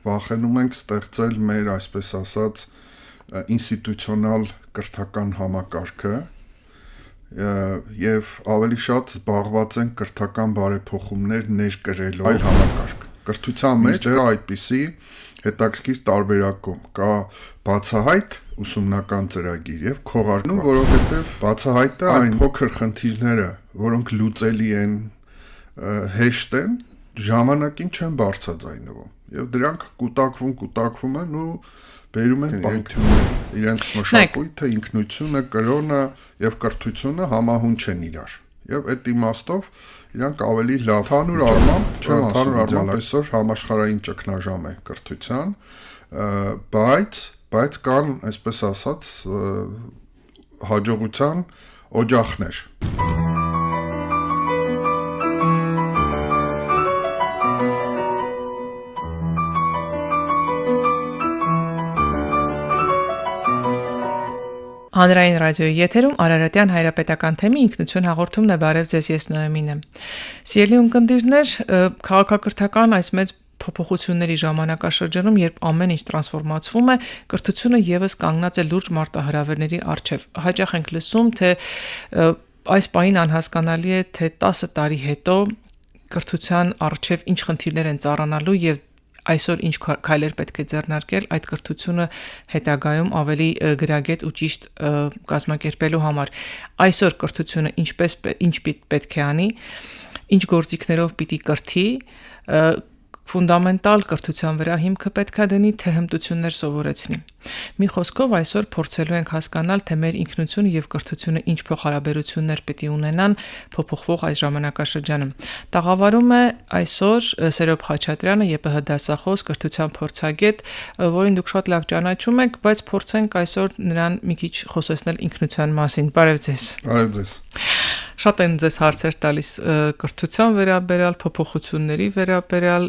վախենում ենք ստեղծել մեր, այսպես ասած, ինստիտուցիոնալ կրթական համակարգը եւ ավելի շատ զբաղված ենք կրթական բարեփոխումներ ներկրելով այլ համակարգ։ Կրթության մեջ դեռ այդպիսի հետաքրքիր տարբերակում կա բացահայտ ուսումնական ծրագիր եւ քողարկում, որովհետեւ բացահայտը այն փոքր խնդիրները, որոնք լուծելի են, հեշտ են, ժամանակին չեն բարձրաձայնվում եւ դրանք կուտակվում են ու բերում են պայթյուններ, իրենց մշակույթը, ինքնությունը, կրոնը եւ կրթությունը համահունչ են իրար։ Եւ այդ իմաստով իրանք ավելի լավ հանուր առմամբ չեմ ասում, այսօր համաշխարհային ճգնաժամ է կրթության, բայց կան, այսպես ասած, հաջողության օջախներ։ Հանրային ռադիոյի եթերում Արարատյան հայրապետական թեմի ինքնություն հաղորդումն է, բարև ձեզ, ես Նոեմին եմ։ Սիրելի ունկնդիրներ, քաղաքակրթական այս մեծ փոփոխությունների ժամանակաշրջանում, երբ ամեն ինչ տրանսֆորմացվում է, կրթությունը եւս կանգնած է լուրջ մարտահրավերների առջև։ Հաճախ ենք լսում, թե այս պահին անհասկանալի է, թե 10 տարի հետո կրթության առջև ինչ խնդիրներ են ծառանալու եւ այսօր ինչ քայլեր պետք է ձեռնարկել այդ կրթությունը հետագայում ավելի գրագետ ու ճիշտ կազմակերպելու համար։ Այսօր կրթությունը ինչ պետք է անի, ինչ գործիքներով պիտի կրթի, ֆունդամենտալ կրթության վրա հիմքը պետք է դնի, թե հմտություններ սովորեցնի։ Մի խոսքով այսօր փորձելու ենք հասկանալ, թե մեր ինքնությունը եւ կրթությունը ինչ փոխհարաբերություններ պետք է ունենան փոփոխվող այս ժամանակաշրջանում։ Տաղավարում է այսօր Սերոբ Խաչատրյանը, ԵՊՀ դասախոս, կրթության փորձագետ, որին դուք շատ լավ ճանաչում եք, բայց փորձենք այսօր նրան մի քիչ խոսեցնել ինքնության մասին։ Բարև ձեզ։ Բարև ձեզ։ Շատ են ձեզ հարցեր տալիս կրթության վերաբերյալ, փոփոխությունների վերաբերյալ,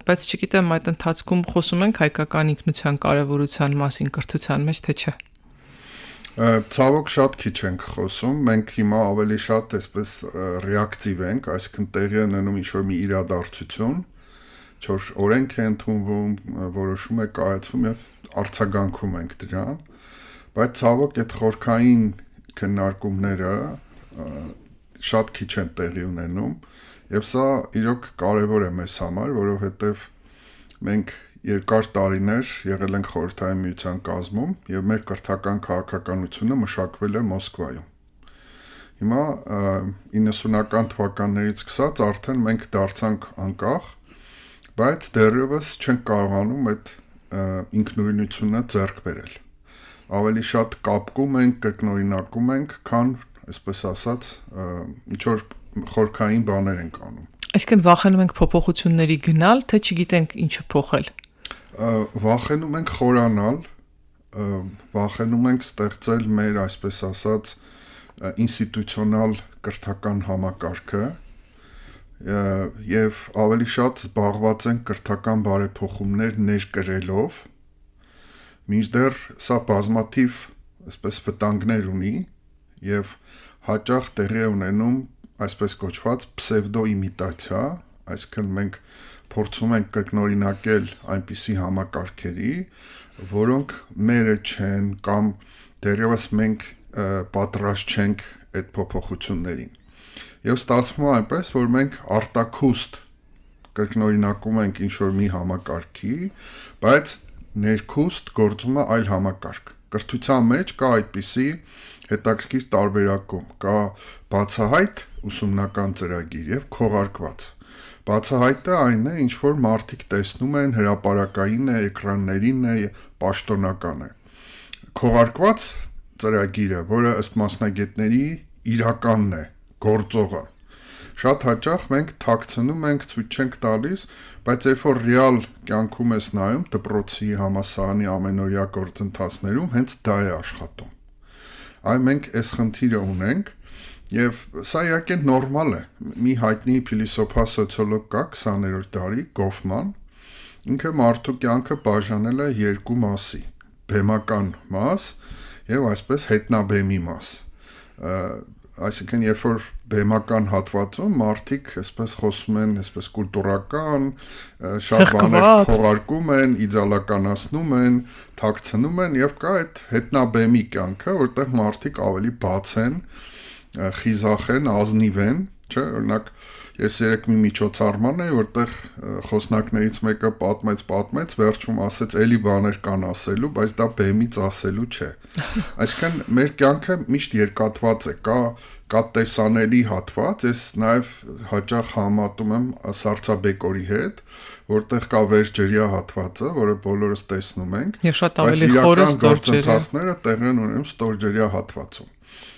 բայց չգիտեմ այդ ընթացքում խոսում ենք հայկական ինքնության կարևորության մասին կրթության մեջ, թե չէ։ Ցավոք շատ քիչ ենք խոսում, մենք հիմա ավելի շատ այսպես ռեակտիվ ենք, այսինքն տեղի է ունենում ինչ-որ մի իրադարձություն, որ օրենք է ընդունվում, որոշում է կայացվում եւ արձագանքում ենք դրան, բայց ցավոք այդ խորքային քննարկումները շատ քիչ են տեղի ունենում եւ սա իրոք կարեւոր է մեզ համար, որովհետեւ մենք երկար տարիներ եղել ենք Խորհրդային Միության կազմում եւ մեր կրթական քաղաքականությունը մշակվել է Մոսկվայում։ Հիմա 90-ական թվականներից սկսած արդեն մենք դարձանք անկախ, բայց դեռևս չենք կարողանում այդ ինքնուրույնությունը ձեռք բերել։ Ավելի շատ կապկում ենք, կրկնօրինակում ենք, քան այսպես ասած, ինչ որ խորքային բաներ ենք անում։ Այսինքն վախենում ենք փոփոխությունների գնալ, թե չգիտենք ինչը փոխել։ Վախենում ենք խորանալ, վախենում ենք ստեղծել մեր, այսպես ասած, ինստիտուցիոնալ կրթական համակարգը եւ ավելի շատ զբաղված ենք կրթական բարեփոխումներ ներկրելով, մինչդեռ սա բազմաթիվ, այսպես վտանգներ ունի եւ հաճախ տեղի է ունենում այսպես կոչված պսևդոիմիտացիա, այսինքն մենք փորձում ենք կրկնօրինակել այնպիսի համակարգերի, որոնք մերը չեն կամ դեռևս մենք պատրաստ չենք այդ փոփոխություններին։ Եվ ստացվում է այնպես, որ մենք արտաքուստ կրկնօրինակում ենք ինչ-որ մի համակարգի, բայց ներքուստ գործում է այլ համակարգ։ Կրթության մեջ կա այդպիսի հետաքրքիր տարբերակում, կա բացահայտ ուսումնական ծրագիր եւ քողարկված։ Բացահայտը այն է, ինչ որ մարդիկ տեսնում են, հրապարակային է, էկրաններին է, պաշտոնական է։ Քողարկված ծրագիրը, որը ըստ մասնագետների իրականն է, գործողը։ Շատ հաճախ մենք թաքցնում ենք, ցույց չենք տալիս, բայց երբ որ ռեալ կյանքում ես նայում, դպրոցի, համալսարանի ամենօրյա գործընթացներում հենց դա է աշխատում։ Այ մենք այս խնդիրը ունենք եւ սա իհարկե նորմալ է։ Մի հայտնի փիլիսոփա սոցիոլոգ կա 20-րդ դարի Գոֆման, ինքը մարդու կյանքը բաժանել է երկու մասի՝ բեմական մաս եւ այսպես հետնաբեմի մաս։ այսինքն երբ որ բեմական հատվածում մարդիկ այսպես խոսում են, այսպես կուլտուրական, շատ բաներ փոխարկում են, իդեալականացնում են, թաքցնում են եւ կա այդ հետնաբեմի կյանքը, որտեղ մարդիկ ավելի բաց են, խիզախ են, ազնիվ են, չէ՞, օրինակ ես երեք մի միջոցառման էի, որտեղ խոսնակներից մեկը պատմեց, վերջում ասեց, էլի բաներ կան ասելու, բայց դա բեմից ասելու չէ։ Այսինքն մեր կյանքը միշտ երկաթված է, կա տեսանելի հատված, ես նաև հաճախ համատում եմ Սառցաբեկորի հետ, որտեղ կա վերջերյա հատվածը, որը բոլորս տեսնում ենք, եւ շատ ավելի խորը գործընթացները տեղի են ունենում ստորջերյա հատվածում։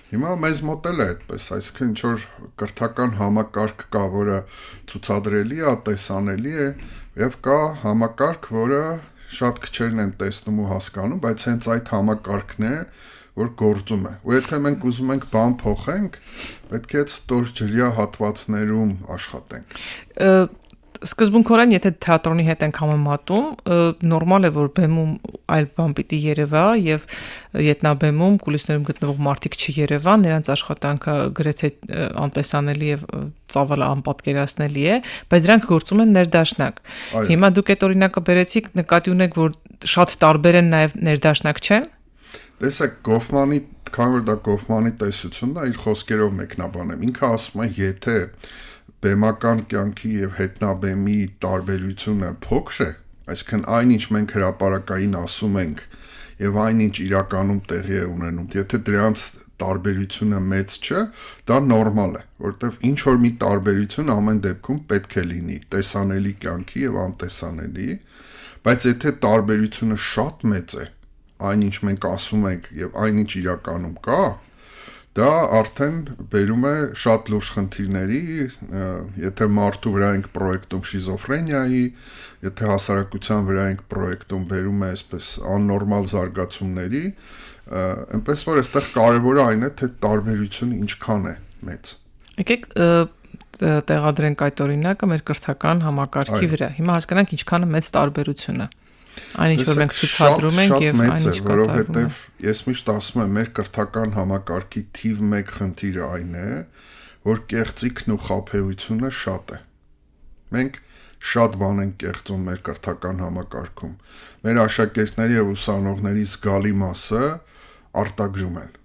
Հիմա մեզ մոտ էլ է այդպես, այսինքն ինչ որ կրթական համակարգ կա, որը ցուցադրելի է, տեսանելի է, եւ կա համակարգ, որը շատ քչերն են տեսնում ու հասկանում, բայց հենց այդ համակարգն է, որ գործում է։ Ու եթե մենք ուզում ենք բան փոխենք, պետք է այդ ստորջրյա հատվածներում աշխատենք։ Սկզբունքորեն, եթե թատրոնի հետ ենք համեմատում, նորմալ է, որ բեմում այլ բան պիտի երևա եւ ետնաբեմում կուլիսներում գտնվող մարդիկ չերևա, նրանց աշխատանքը գրեթե անտեսանելի եւ ծավալը անպատկերացնելի է, բայց դրանք գործում են ներդաշնակ։ Հիմա դուք այդ օրինակը բերեցիք, նկատի ունեք, որ շատ տարբեր են նաեւ ներդաշնակ չեն։ Տեսեք, Գոֆմանի, քանի որ դա Գոֆմանի տեսությունն է, իր խոսքերով մեկնաբանեմ։ Ինքը ասում է, եթե բեմական կյանքի եւ հետնաբեմի տարբերությունը փոքր է, այսինքն այնինչ մենք հրապարակային ասում ենք եւ այնինչ իրականում տեղի է ունենում, եթե դրանց տարբերությունը մեծ չէ, դա նորմալ է, որտեվ ինչ որ մի տարբերություն ամեն դեպքում պետք է լինի տեսանելի կյանքի եւ անտեսանելի, բայց եթե տարբերությունը շատ մեծ է, այնինչ մենք ասում ենք եւ այնինչ իրականում կա, դա արդեն բերում է շատ լուրջ խնդիրների, եթե մարդու վրա ենք պրոյեկտում շիզոֆրենիայի, եթե հասարակության վրա ենք պրոյեկտում բերում է այսպես աննորմալ զարգացումների, այնպես որ այստեղ կարևորը այն է, թե տարբերությունը ինչքան է մեծ։ Եկեք տեղադրենք այդ օրինակը մեր կրթական համակարգի վրա։ Հիմա հասկանանք ինչքան է մեծ տարբերությունը։ Այնինչ որ մենք ցուցադրում ենք եւ այնինչ որովհետեւ ես միշտ ասում եմ մեր կրթական համակարգի թիվ 1 խնդիրը այն է, որ կեղծիքն ու խաբեությունը շատ է։ Մենք շատ բան ենք կեղծում մեր կրթական համակարգում։ Մեր աշակերտների եւ ուսանողների զգալի մասը արտագրում են։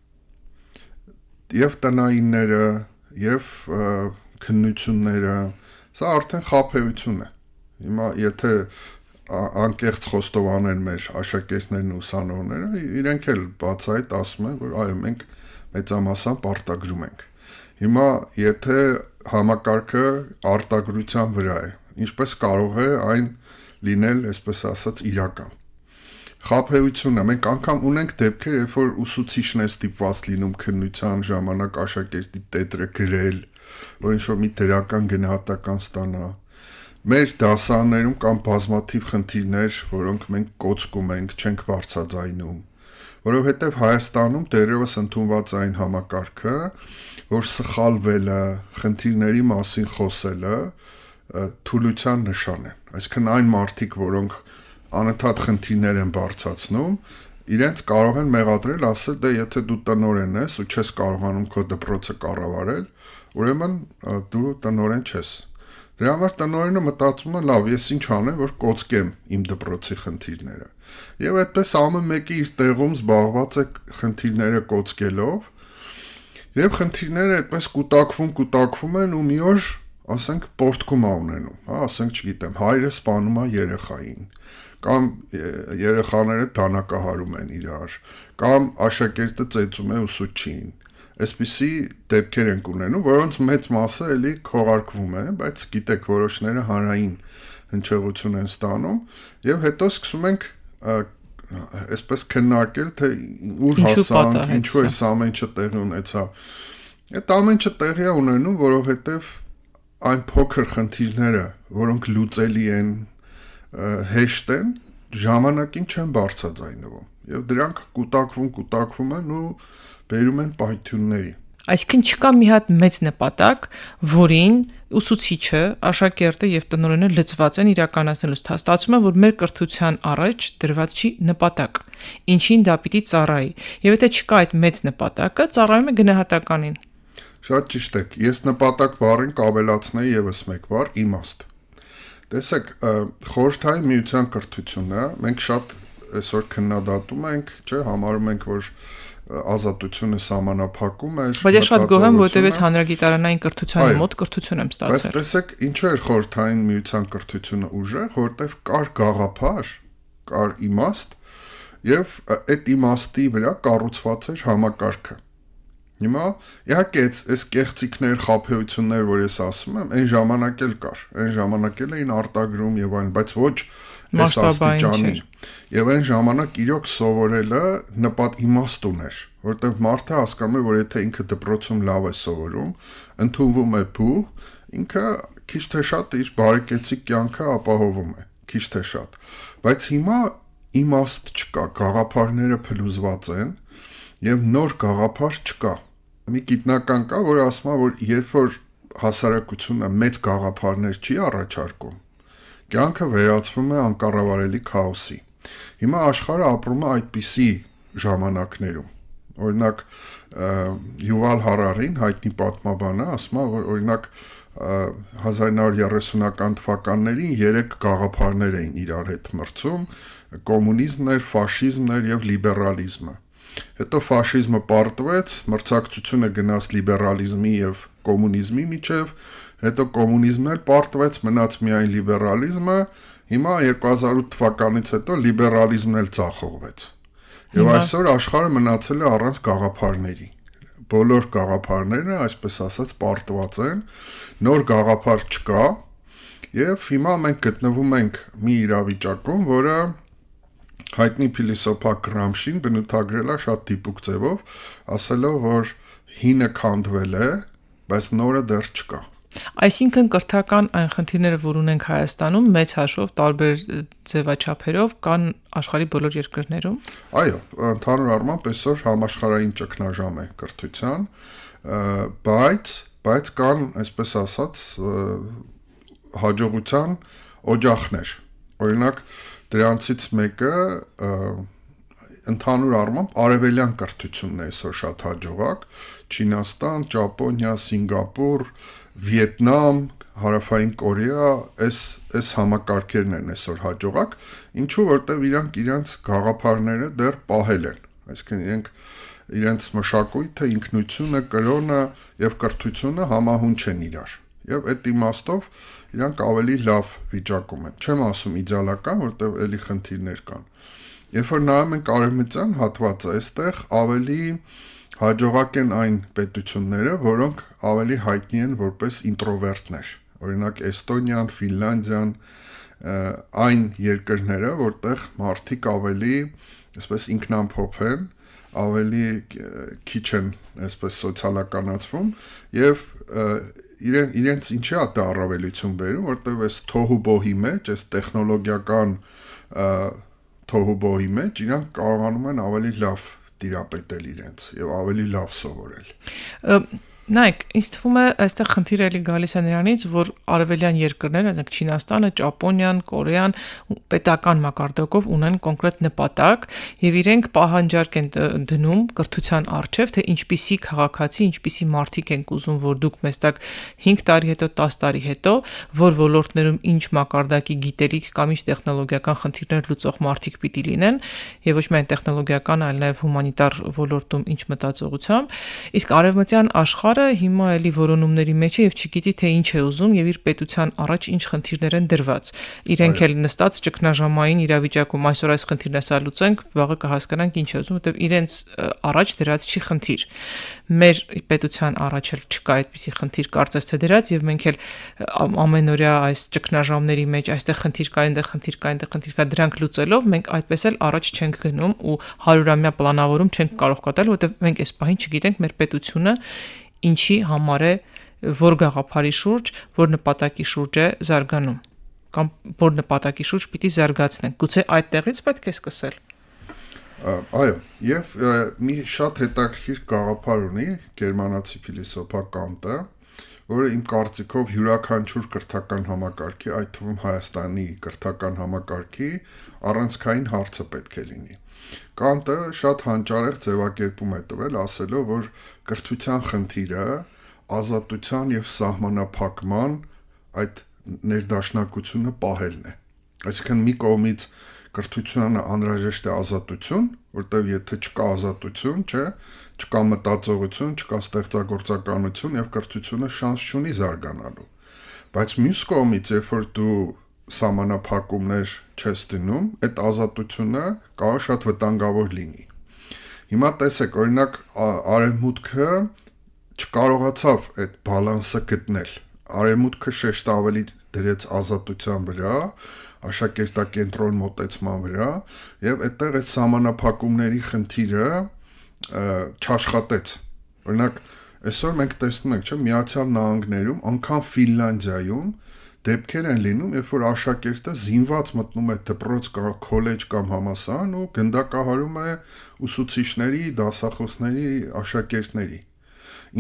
Եվ տնայինները, եւ քննությունները, սա արդեն խաբեություն է։ Հիմա եթե անկեղծ խոստովանեն մեր աշակերտներն ու ուսանողները, իրենք էլ բացահայտ ասում են, որ այո, մենք մեծամասամբ արտագրում ենք։ Հիմա եթե համակարգը արտագրության վրա է, ինչպես կարող է այն լինել, այսպես ասած, իրական։ Խաբեությունը, մենք անգամ ունենք դեպքեր, երբ որ ուսուցիչն է ստիպված լինում քննության ժամանակ աշակերտի տետրը գրել, որ ինչ-որ մի դրական գնահատական ստանա։ Մեր դասարաններում կան բազմաթիվ խնդիրներ, որոնք մենք կոծկում ենք, չենք բարձրաձայնում, որովհետև Հայաստանում դեռևս ընդունված այն համակարգը, որ սխալվելը, խնդիրների մասին խոսելը թուլության նշան է։ Այսինքն այն մարդիկ, որոնք անընդհատ խնդիրներ են բարձրացնում, իրենց կարող են մեղադրել, ասել, դե եթե դու տնօրեն ես ու չես կարողանում քո դպրոցը կառավարել, ուրեմն դու տնօրեն չես։ Դրա համար տնօրենը մտածում է, լավ, ես ինչ անեմ, որ կոծկեմ իմ դպրոցի խնդիրները։ Եվ այդպես ամեն մեկը իր տեղում զբաղված է խնդիրները կոծկելով, եւ խնդիրները այդպես կուտակվում են ու մի օր, ասենք, պորտկում է ունենում, հա, ասենք, չգիտեմ, հայրը սպանում է երեխային, կամ երեխաները դանակահարում են իրար, կամ աշակերտը ծեծում է ուսուցչին։ Այսպիսի դեպքեր ենք ունենում, որոնց մեծ մասը էլի քողարկվում է, բայց գիտեք, որոշները հանրային հնչեղություն են ստանում, եւ հետո սկսում ենք այսպես քննարկել, թե ուր հասանք, ինչու է ամեն ինչը տեղի ունեցավ։ Այդ ամեն ինչը տեղի է ունենում, որովհետեւ այն փոքր խնդիրները, որոնք լուծելի են, հեշտ են, ժամանակին չեն բարձրաձայնվում, եւ դրանք կուտակվում են ու բերում են պայթյունների։ Այսինքն չկա մի հատ մեծ նպատակ, որին ուսուցիչը, աշակերտը եւ տնօրենը լծված են իրականացնելու։ Ստացվում է, որ մեր կրթության առաջ դրված չի նպատակ, ինչին դա պիտի ծառայի։ Եվ եթե չկա այդ մեծ նպատակը, ծառայում է գնահատականին։ Շատ ճիշտ եք, ես նպատակ բառին կավելացնեի եւս մեկ բառ՝ իմաստ։ Տեսեք, խորհրդային միության կրթությունը մենք շատ այսօր քննադատում ենք, չէ, համարում ենք, որ ազատությունը սահմանափակում է։ Բայց ես շատ գոհ եմ, որովհետև ես հանրագիտարանային կրթության մոտ կրթություն եմ Բայց ստացել։ տեսեք, ինչու էր խորհրդային միության կրթությունը ուժեղ, որտեվ կար գաղափար, կար իմաստ, եւ այդ իմաստի վրա կառուցված էր համակարգը։ Հիմա իհարկե այս կեղծիքներ, խաբեություններ, որ ես ասում եմ, այն ժամանակ էլ կար, այն ժամանակ էլ էին արտագրում եւ այլն, բայց ոչ այս աստիճանի։ Եվ այն ժամանակ իրոք սովորելը իմաստ ուներ, որտեվ մարդը հասկանում է, որ եթե ինքը դպրոցում լավ է սովորում, ընդունվում է փուլ, ինքը քիչ թե շատ իր բարեկեցիկ կյանքը ապահովում է, քիչ թե շատ։ Բայց հիմա իմաստ չկա, գաղափարները փլուզված են եւ նոր գաղափար չկա։ Մի գիտնական կա, որ ասում է, որ երբ որ հասարակությունը մեծ գաղափարներ չի առաջարկում, կյանքը վերածվում է անկառավարելի քաոսի։ Հիմա աշխարհը ապրում է այդպիսի ժամանակներում։ Օրինակ Յուվալ Հարարին, հայտնի պատմաբանը, ասում է, որ օրինակ 1930-ական թվականներին 3 գաղափարներ էին իրար հետ մրցում՝ կոմունիզմներ, ֆաշիզմներ եւ լիբերալիզմը։ Հետո ֆաշիզմը պարտվեց, մրցակցությունը գնաց լիբերալիզմի եւ կոմունիզմի միջև, հետո կոմունիզմն էլ պարտվեց, մնաց միայն լիբերալիզմը, հիմա 2008 թվականից հետո լիբերալիզմն էլ ձախողվեց։ Եվ այսօր աշխարհը մնացել է առանց գաղափարների։ Բոլոր գաղափարները, այսպես ասած, պարտված են, նոր գաղափար չկա, եւ հիմա մենք գտնվում ենք մի իրավիճակում, որը հայտնի փիլիսոփա Գրամշին բնութագրել է շատ դիպուկ ձևով, ասելով, որ հինը քանդվել է, բայց նորը դեռ չկա։ Այսինքն կրթական այն խնդիրները, որ ունենք Հայաստանում, մեծ հաշվով տարբեր ձևաչափերով կան աշխարհի բոլոր երկրներում։ Այո, ընդհանուր առմամբ այսօր համաշխարհային ճգնաժամ է կրթության, բայց կան, այսպես ասած, հաջողության օջախներ։ Օրինակ, դրանցից մեկը ընդհանուր առմամբ արևելյան կրթությունն է այսօր շատ հաջողակ, Չինաստան, Ճապոնիա, Սինգապուր, Վիետնամ, Հարավային Կորեա, այս համակարգերն են այսօր հաջողակ, ինչու որտեվ իրանք իրենց գաղափարները դեռ պահել են, այսինքն իրենց մշակույթը, ինքնությունը, կրոնը եւ կրթությունը համահունչ են իրար։ Եվ այդ իմաստով իրանք ավելի լավ վիճակում են։ Չեմ ասում իդեալական, որտեվ էլի խնդիրներ կան։ Երբ որ նայում ենք արևմտյան հատվածը, այստեղ ավելի հաջողակ են այն պետությունները, որոնք ավելի հայտնի են որպես ինտրովերտներ։ Օրինակ Էստոնիան, Ֆինլանդիան, այն երկրները, որտեղ մարդիկ ավելի, այսպես ինքնամփոփ են, ավելի քիչ են, այսպես սոցիալականացվում եւ իրենց ինչի է դա առավելություն բերում, որտեղ այս թոհուբոհի մեջ, այս տեխնոլոգիական թոհուբոհի մեջ իրանք կարողանում են ավելի լավ տիրապետել իրենց եւ ավելի լավ սովորել։ Նայեք, ինձ թվում է, այստեղ խնդիրը էլի գալիս է նրանից, որ արևելյան երկրները, այսինքն Չինաստանը, Ճապոնիան, Կորեան պետական մակարդակով ունեն կոնկրետ նպատակ եւ իրենք պահանջարկ են դնում կրթության առջև, թե ինչպիսի քաղաքացի, ինչպիսի մարդիկ ենք ուզում, որ դուք մեզ տակ 5 տարի հետո, 10 տարի հետո, որ ոլորտներում ինչ մակարդակի գիտելիք կամ ինչ տեխնոլոգիական խնդիրներ լուծող մարդիկ պիտի լինեն, եւ ոչ միայն տեխնոլոգիական, այլ նաեւ հումանիտար ոլորտում ինչ մտածողությամբ, իսկ արևմտյան աշխարհը հիմա էլի որոնումների մեջ է եւ չգիտի թե ինչ է ուզում եւ իր պետության առաջ ինչ խնդիրներ են դրված։ Իրենք էլ նստած ճգնաժամային իրավիճակում այսօր այս խնդիրն է սա լուծենք, վաղը կհասկանանք ինչ է ուզում, որտեւ իրենց առաջ դրած չի խնդիր։ Մեր պետության առաջ էլ չկա այդպիսի խնդիր կարծես թե դրած եւ մենք էլ ամենօրյա այս ճգնաժամների մեջ այստեղ խնդիր կա, այնտեղ խնդիր կա, այնտեղ խնդիր կա, դրանք լուծելով մենք այդպես էլ առաջ չենք գնում ու 100-ամյա պլանավորում չենք կարող կատարել, որտեւ մենք այս պահին չգիտենք մեր պետությունը ինչի համար է, որ գաղափարի շուրջ, որ նպատակի շուրջ է զարգանում կամ որ նպատակի շուրջ պիտի զարգացնենք։ Գուցե այդտեղից պետք է սկսել։ Այո, եւ մի շատ հետաքրքիր գաղափար ունի գերմանացի փիլիսոփա Կանտը, որը իմ կարծիքով յուրաքանչյուր կրթական համակարգի, այդ թվում Հայաստանի կրթական համակարգի առանցքային հարցը պետք է լինի։ Կանտը շատ հանճարեղ ձևակերպում է տվել, ասելով, որ կրթության խնդիրը ազատության եւ սահմանափակման այդ ներդաշնակությունը պահելն է։ Այսինքն մի կողմից կրթությանը անհրաժեշտ է ազատություն, որտեղ եթե չկա ազատություն, չկա մտածողություն, չկա ստեղծագործականություն եւ կրթությունը շանս չունի զարգանալու։ Բայց մյուս կողմից, երբ որ դու սահմանափակումներ չես դնում, այդ ազատությունը կարող շատ վտանգավոր լինի։ Հիմա տեսեք, օրինակ արևմուտքը չկարողացավ այդ բալանսը գտնել։ Արևմուտքը շեշտը ավելի դրեց ազատության վրա, աշակերտակենտրոն մոտեցման վրա, եւ այդտեղ այդ սահմանափակումների խնդիրը չաշխատեց։ Օրինակ, այսօր մենք տեսնում ենք, Միացյալ Նահանգներում, անգամ Ֆինլանդիայում դեպքեր են լինում, երբ որ աշակերտը զինված մտնում է դպրոց կամ քոլեջ կամ համալսարան ու գնդակահարում է ուսուցիչների, դասախոսների, աշակերտների։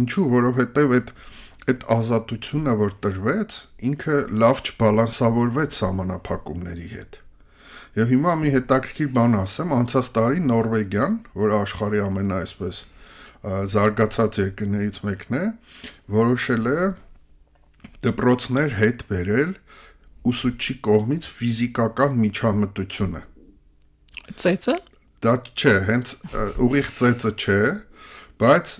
Ինչու, որովհետև այդ ազատությունը, որ տրվեց, ինքը լավ չբալանսավորվեց սահմանափակումների հետ։ Եվ հիմա մի հետաքրքիր բան ասեմ, անցած տարի Նորվեգիան, որ աշխարհի ամենաայսպես զարգացած երկրներից մեկն է, որոշել է դպրոցներ հետ բերել ուսուցչի կողմից ֆիզիկական միջամտությունը։ Ծեծը։ Դա չէ, հենց ուղիղ ծեծը չէ, բայց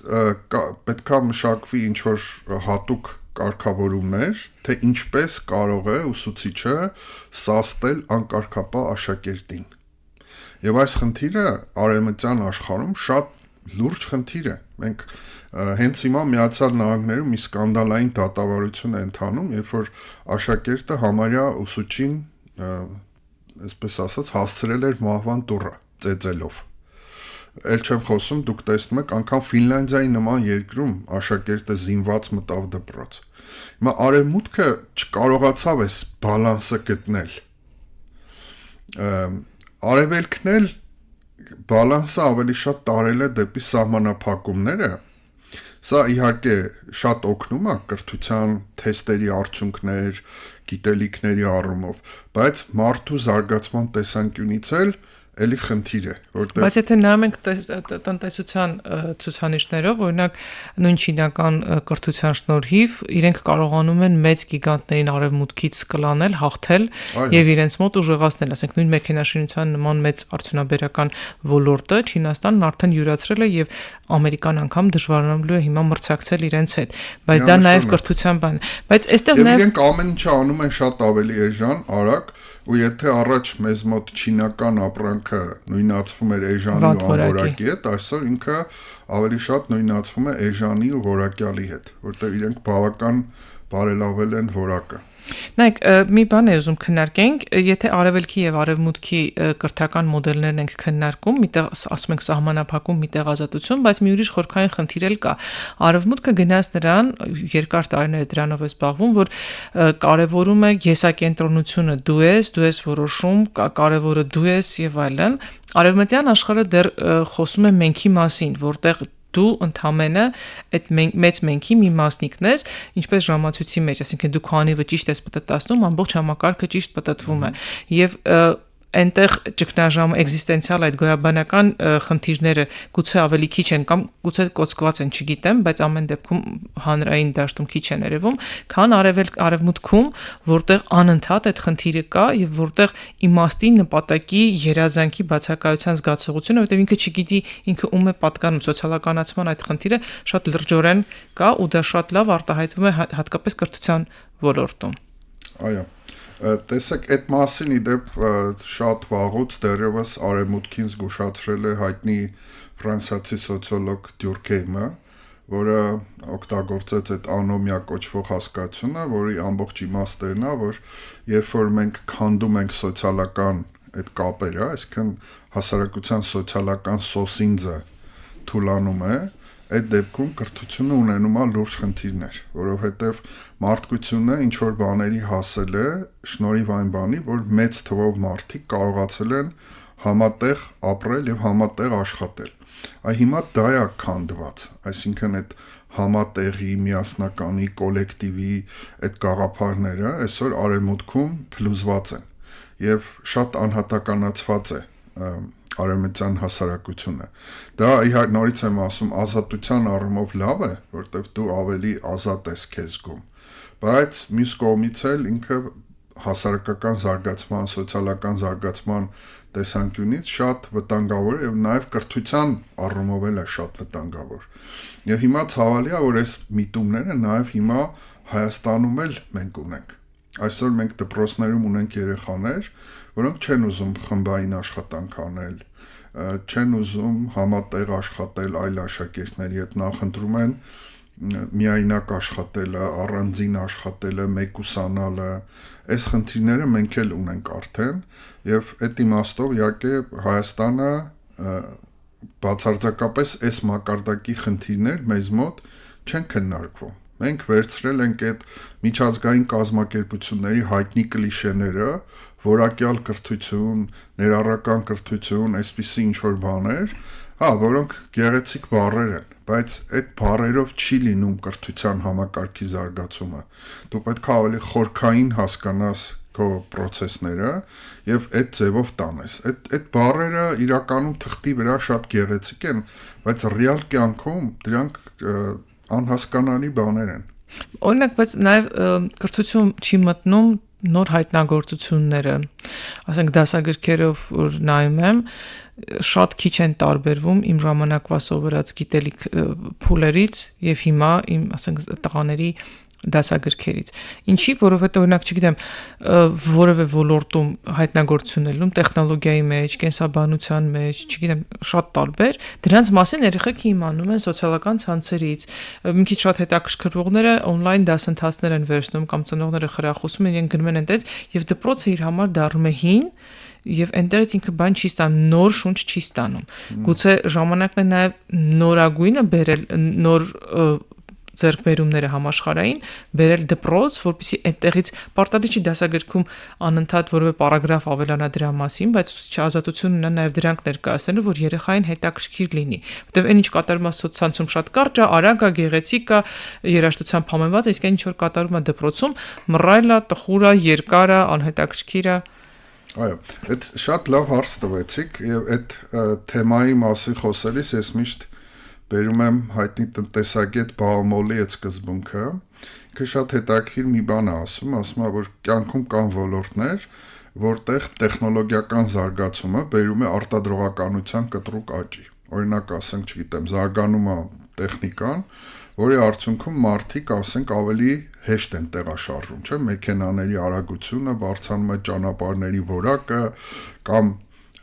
պետքա մշակվի ինչ-որ հատուկ կարգավորումներ, թե ինչպես կարող է ուսուցիչը սաստել անկարգապահ աշակերտին։ Եվ այս խնդիրը արևմտյան աշխարհում շատ լուրջ խնդիր է։ Մենք հենց հիմա Միացյալ Նահանգներում մի սկանդալային դատավարություն է ընթանում, երբ որ աշակերտը համարյա ուսուցչին, այսպես ասած, հասցրել էր մահվան տուռը ծեծելով։ Էլ չեմ խոսում, դուք տեսնում եք, անգամ Ֆինլանդիայի նման երկրում աշակերտը զինված մտավ դպրոց։ Հիմա արևմուտքը չկարողացավ այս բալանսը գտնել։ Արևելքն էլ բալանսը ավելի շատ տարել է դեպի սահմանափակումները։ Սա իհարկե շատ օգնում է կրթության թեստերի արդյունքներ, գիտելիքների առումով, բայց մարդու զարգացման տեսանկյունից էլ էլի խնդիր է, որտեղ Բայց եթե նայում ենք տնտեսության ցուցանիշներով, օրինակ նույն չինական կրթության շնորհիվ իրենք կարողանում են մեծ գիգանտներին արևմուտքից կլանել, հաղթել եւ իրենց մոտ ուժեղացնել, ասենք նույն մեքենաշինության նման մեծ արդյունաբերական ոլորտը Չինաստանն արդեն յուրացրել է եւ Ամերիկան անգամ դժվարանալու է հիմա մրցակցել իրենց հետ, բայց դա նաեւ կրթության բան է, բայց այստեղ նաեւ իրենք ամեն ինչը անում են շատ ավելի էժան, արագ, ու եթե առաջ մեզ մոտ չինական ապրանքը նույնացվում էր էժանի ու անորակի հետ, այսօր ինքը ավելի շատ նույնացվում է էժանի ու որակյալի հետ, որտեղ իրենք բավական բարելավել են որակը։ Նայեք, մի բան է ուզում քննարկենք, եթե արևելքի եւ արևմուտքի կրթական մոդելներն ենք քննարկում, միտեղ ասում ենք սահմանափակում, միտեղ ազատություն, բայց մի ուրիշ խորքային խնդիր էլ կա։ Արևմուտքը գնաց նրան, երկար տարիներ դրանով է զբաղվում, որ կարևորում է եսակենտրոնությունը, դու ես որոշում, կարևորը դու ես եւ այլն։ Արևմտյան աշխարհը դեռ խոսում է մենքի մասին, որտեղ դու ընդամենը այդ մեծ մենքի մի մասնիկն ես, ինչպես ժամացույցի մեջ, այսինքն դու քո անիվը ճիշտ ես պատտասնում, ամբողջ համակարգը ճիշտ պատտվում է։ Եվ այնտեղ ճգնաժամը էգզիստենցիալ այդ գոյաբանական խնդիրները գուցե ավելի քիչ են կամ գուցե կոծկված են, չգիտեմ, բայց ամեն դեպքում հանրային դաշտում քիչ են երևում, քան արևմուտքում, որտեղ անընդհատ այդ խնդիրը կա եւ որտեղ իմաստի, նպատակի, երազանքի բացակայության զգացողությունը, որտեղ ինքը չգիտի ինքը ում է պատկանում, սոցիալականացման այդ խնդիրը շատ լրջորեն կա ու դա շատ լավ արտահայտվում է հատկապես կրթության ոլորտում։ Այո։ Տեսեք, այդ մասին իդեպ շատ վաղուց դեռևս արևմուտքին զգուշացրել է հայտնի ֆրանսիացի սոցիոլոգ Դյուրքհեյմը, որը օգտագործեց այդ անոմիա կոչվող հասկացությունը, որի ամբողջ իմաստն է, որ երբ որ մենք քանդում ենք սոցիալական այդ կապերը, այսինքն հասարակության սոցիալական սոսինձը թուլանում է, այդ դեպքում կրթությունը ունենում է լուրջ խնդիրներ, որովհետև մարդկությունը ինչ որ բաների հասել է շնորհիվ այն բանի, որ մեծ թվով մարդիկ կարողացել են համատեղ ապրել եւ համատեղ աշխատել։ Այ հիմա դա է քանդված, այսինքն այդ համատեղի, միասնականի, կոլեկտիվի այդ գաղափարները այսօր արևմուտքում փլուզված են եւ շատ անհատականացված է արևմտյան հասարակությունը։ Դա նորից եմ ասում, ազատության առումով լավ է, որտեղ դու ավելի ազատ ես քեզ զգում, բայց մյուս կողմից էլ ինքը հասարակական զարգացման, սոցիալական զարգացման տեսանկյունից շատ վտանգավոր է եւ նաեւ կրթության առումով էլ է շատ վտանգավոր։ Եվ հիմա ցավալի է, որ այս միտումները նաեւ հիմա Հայաստանում էլ մենք ունենք։ Այսօր մենք դպրոցներում ունենք երեխաներ, որոնք չեն ուզում խմբային աշխատանք անել, չեն ուզում համատեղ աշխատել այլ աշակերտների հետ, նախընտրում են միայնակ աշխատելը, առանձին աշխատելը, մեկուսանալը, այս խնդիրները մենք էլ ունենք արդեն, եւ այդ իմաստով իհարկե Հայաստանը բացարձակապես այս մակարդակի խնդիրներ մեզ մոտ չեն քննարկվում։ Մենք վերցրել ենք այդ միջազգային կազմակերպությունների հայտնի կլիշեները, որակյալ կրթություն, ներառական կրթություն, այսպիսի ինչ-որ բաներ, որոնք գեղեցիկ բառեր են, բայց այդ բառերով չի լինում կրթության համակարգի զարգացումը։ Դու պետք է ավելի խորքային հասկանաս քո process-ները եւ այդ ձևով տանես։ Այդ բառերը իրականում թղթի վրա շատ գեղեցիկ են, բայց ռեալ կյանքում դրանք անհասկանալի բաներ են։ Օրինակ, բայց նաև կրթություն չի մտնում նոր հայտնագործությունները, ասենք դասագրքերով որ նայում եմ, շատ քիչ են տարբերվում իմ ժամանակվա սովորած գիտելիք փուլերից եւ հիմա իմ, ասենք, տղաների դասագրքերից։ Ինչի, որովհետեւ օրինակ, չգիտեմ, որևէ ոլորտում հայտնագործություններում, տեխնոլոգիայի մեջ, կենսաբանության մեջ, չգիտեմ, շատ տարբեր, դրանց մասին երեխեքը իմանում են սոցիալական ցանցերից։ Մի քիչ շատ հետաքրքրվողները on-line դասընթացներ են վերցնում կամ ծնողները խրախուսում են, իրենք գնում են այնտեղ եւ դպրոցը իր համար դառնում է հին եւ այնտեղից ինքը բան չի ստանում, նոր շունչ չի ստանում։ Գուցե ժամանակն է նաեւ նորագույնը բերել, նոր ձեռքբերումները համաշխարհային բերել դպրոց, որպեսզի այնտեղից պարտադիր չի դասագրքում անընդհատ որևէ պարագրաֆ ավելանա դրա մասին, բայց ուսուցիչի ազատություն ունենա նաև դրանք ներկայացնելու, որ երեխային հետաքրքիր լինի, որտեղ այն ինչ կատարում է սոցցանցում շատ կարճ է, արագ է, գեղեցիկ է, երաժշտությամբ համեմված է, իսկ այն ինչ որ կատարում է դպրոցում մռայլ է, տխուր է, երկար է, անհետաքրքիր է։ Այո, այդ շատ լավ հարց տվեցիք եւ այդ թեմայի մասին խոսելիս ես միշտ բերում եմ հայտնի տնտեսագետ Բաումոլի այդ սկզբունքը, ինքը շատ հետաքրքիր մի բան է ասում, որ կյանքում կան ոլորտներ, որտեղ տեխնոլոգիական զարգացումը բերում է արտադրողականության կտրուկ աճի։ Օրինակ, ասենք, չգիտեմ, զարգանում է տեխնիկան, որի արդյունքում մարդիկ, ասենք, ավելի հեշտ են տեղաշարժվում, չէ՞, մեքենաների արագությունը, բարձրանում է ճանապարհների որակը կամ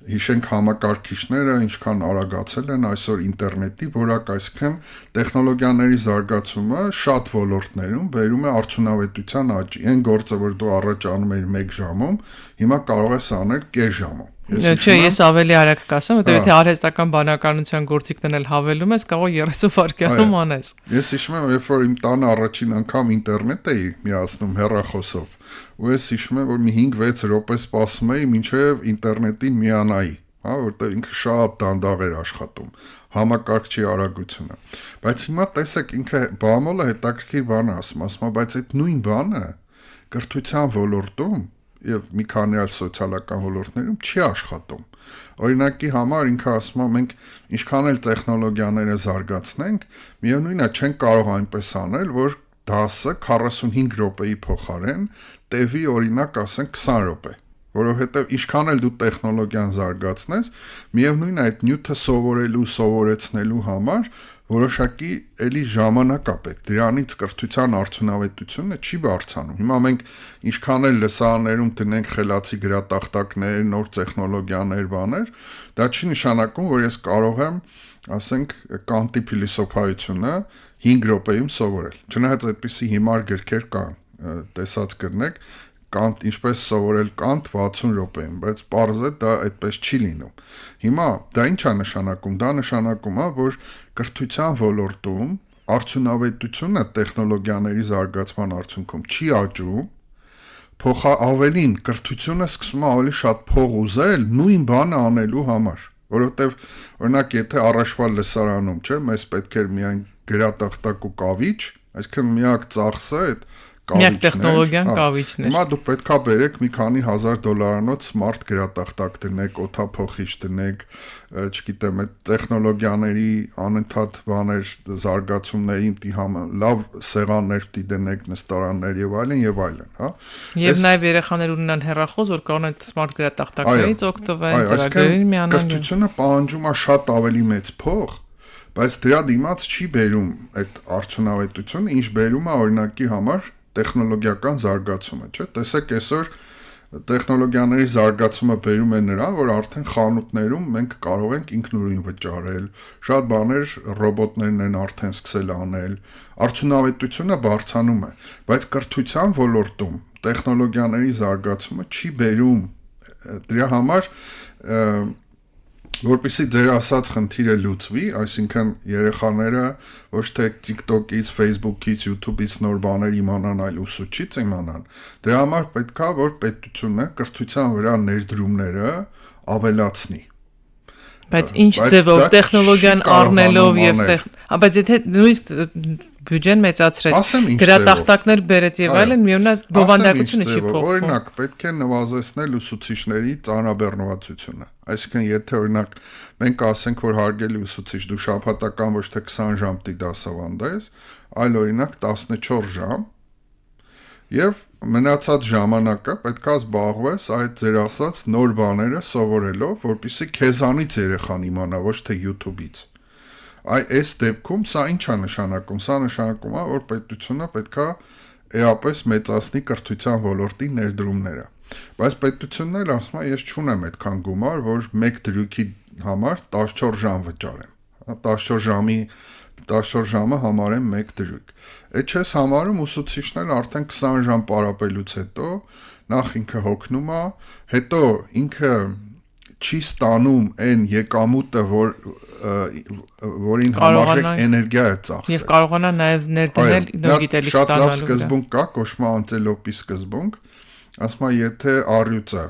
հիշենք համակարգիչները ինչքան արագացել են այսօր ինտերնետի որակ, այսինքն տեխնոլոգիաների զարգացումը շատ ոլորտներում բերում է արդյունավետության աճի։ Այն գործը, որ դու առաջ անում էիր 1 ժամում, հիմա կարող ես անել կես ժամում։ Չէ, ես ավելի արագ կասեմ, որտեղ եթե արհեստական բանականության գործիքն էլ հավելում ես, կարող 30 վայրկյանում անես։ Ես հիշում եմ, երբ որ իմ տանը առաջին անգամ ինտերնետ էի միացնում հեռախոսով, ու ես հիշում եմ, որ մի 5-6 րոպե սպասում էի, մինչև ինտերնետին միանայի, որտեղ ինքը շատ դանդաղ էր աշխատում, համակարգչի արագությունը։ Բայց հիմա տեսեք, ինքը Բամոլը հետաքրքիր բան ասում, բայց այդ նույն բանը կրթության ոլորտում եւ մի քանի այլ սոցիալական ոլորտներում չի աշխատում։ Օրինակի համար ինքը ասում է, մենք ինչքան էլ տեխնոլոգիաները զարգացնենք, միևնույնն է չեն կարող այնպես անել, որ դասը 45 րոպեի փոխարեն տևի օրինակ ասենք 20 րոպե, որովհետեւ ինչքան էլ դու տեխնոլոգիան զարգացնես, միևնույնն է այդ նյութը սովորեցնելու համար որոշակի էլի ժամանակ է պետք։ Դրանից կրթության արդյունավետությունը չի բարձրանում։ Հիմա մենք ինչքան էլ լսարաններում տնենք խելացի գրատախտակներ, նոր տեխնոլոգիաներ, բաներ, դա չի նշանակում, որ ես կարող եմ, ասենք, Կանտի փիլիսոփայությունը 5 րոպեում սովորել։ Չնայած այդպիսի հիմար գրքեր կան, տեսած կրնեք, Կանտ, ինչպես սովորել Կանտ 60 րոպեում, բայց պարզ է դա այդպես չի լինում։ Հիմա դա ինչ է նշանակում։ Դա նշանակում է, որ կրթության ոլորտում արդյունավետությունը տեխնոլոգիաների զարգացման արդյունքում չի աճում, ավելին կրթությունը սկսում է ավելի շատ փող ուզել նույն բանը անելու համար, որովհետև օրինակ եթե առաջվա լսարանում, չէ, մեզ պետք էր միայն գրատախտակ ու կավիճ, այսինքն միակ ծախսը այդ Միակ տեխնոլոգիան կավիճն է։ Հիմա դուք պետքա բերեք մի քանի $1000 smart գրատախտակ դնեք, օդափոխիչ դնեք, չգիտեմ, այդ տեխնոլոգիաների անընդհատ բաներ, զարգացումների լավ սեղաններ պիտի դնեք, նստարաններ եւ այլն, հա։ Եվ նաեւ երեխաներ ունենան հեռախոս, որ կարող են այդ smart գրատախտակներից օգտվել, ծրագրերին միանան։ Կրթությունը պահանջում է շատ ավելի մեծ փող, բայց դրա դիմաց չի բերում այդ արդյունավետությունը, ինչ բերում է օրինակի համար տեխնոլոգիական զարգացումը, չէ՞։ Տեսեք, այսօր տեխնոլոգիաների զարգացումը բերում է նրան, որ արդեն խանութներում մենք կարող ենք ինքնուրույն վճարել, շատ բաներ ռոբոտներն են արդեն սկսել անել, արդյունավետությունը բարձրանում է, բայց կրթության ոլորտում տեխնոլոգիաների զարգացումը չի բերում դրա համար որպեսզի ձեր ասած խնդիրը լուծվի, այսինքն երեխաները ոչ թե TikTok-ից, Facebook-ից, YouTube-ից նոր բաներ իմանան, այլ ուսուցիչից իմանան, դրա համար պետքա որ պետությունը կրթության վրա ներդրումները ավելացնի։ Բայց ինչ ձևով տեխնոլոգիան առնելով եւ բայց եթե նույնիսկ բյուջեն մեծացրեց, գրատախտակներ բերեց եւ այլն, միևնույն բովանդակությունը չի փոխվում։ Օրինակ, պետք է նվազեցնել ուսուցիչների ծանրաբեռնվածությունը։ Այսինքն, եթե օրինակ մենք ասենք, որ հարգելի ուսուցիչ, դու շաբաթական ոչ թե 20 ժամ պիտի դասավանդես, այլ օրինակ 14 ժամ, եւ մնացած ժամանակը պետքա զբաղվես այդ ձեր ասած նոր բաները սովորելով, որպեսզի քեզանից երեխան իմանա, ոչ թե YouTube-ից։ Այս դեպքում սա ինչ է նշանակում։ Սա նշանակում է, որ պետությունը պետքա էապես մեծացնի կրթության ոլորտի ներդրումները։ Բայց պետությունն էլ ասում է, ես չունեմ այդքան գումար, որ մեկ դրույքի համար 14 ժամ վճարեմ։ 14 ժամը համարեմ մեկ դրույք։ Այդ չես համարում ուսուցիչն արդեն 20 ժամ պարապելուց հետո նախ ինքը հոգնում է, հետո ինքը չի ստանում այն եկամուտը, որին համարժեք էներգիա է ծախսել։ Եվ կարողանա նաև ներդնել նոր գիտելիք ստանալու։ Շատ լավ վրա։ սկզբունք կա, կոչվում է անտելոպի սկզբունք, ասում է, եթե առյուծը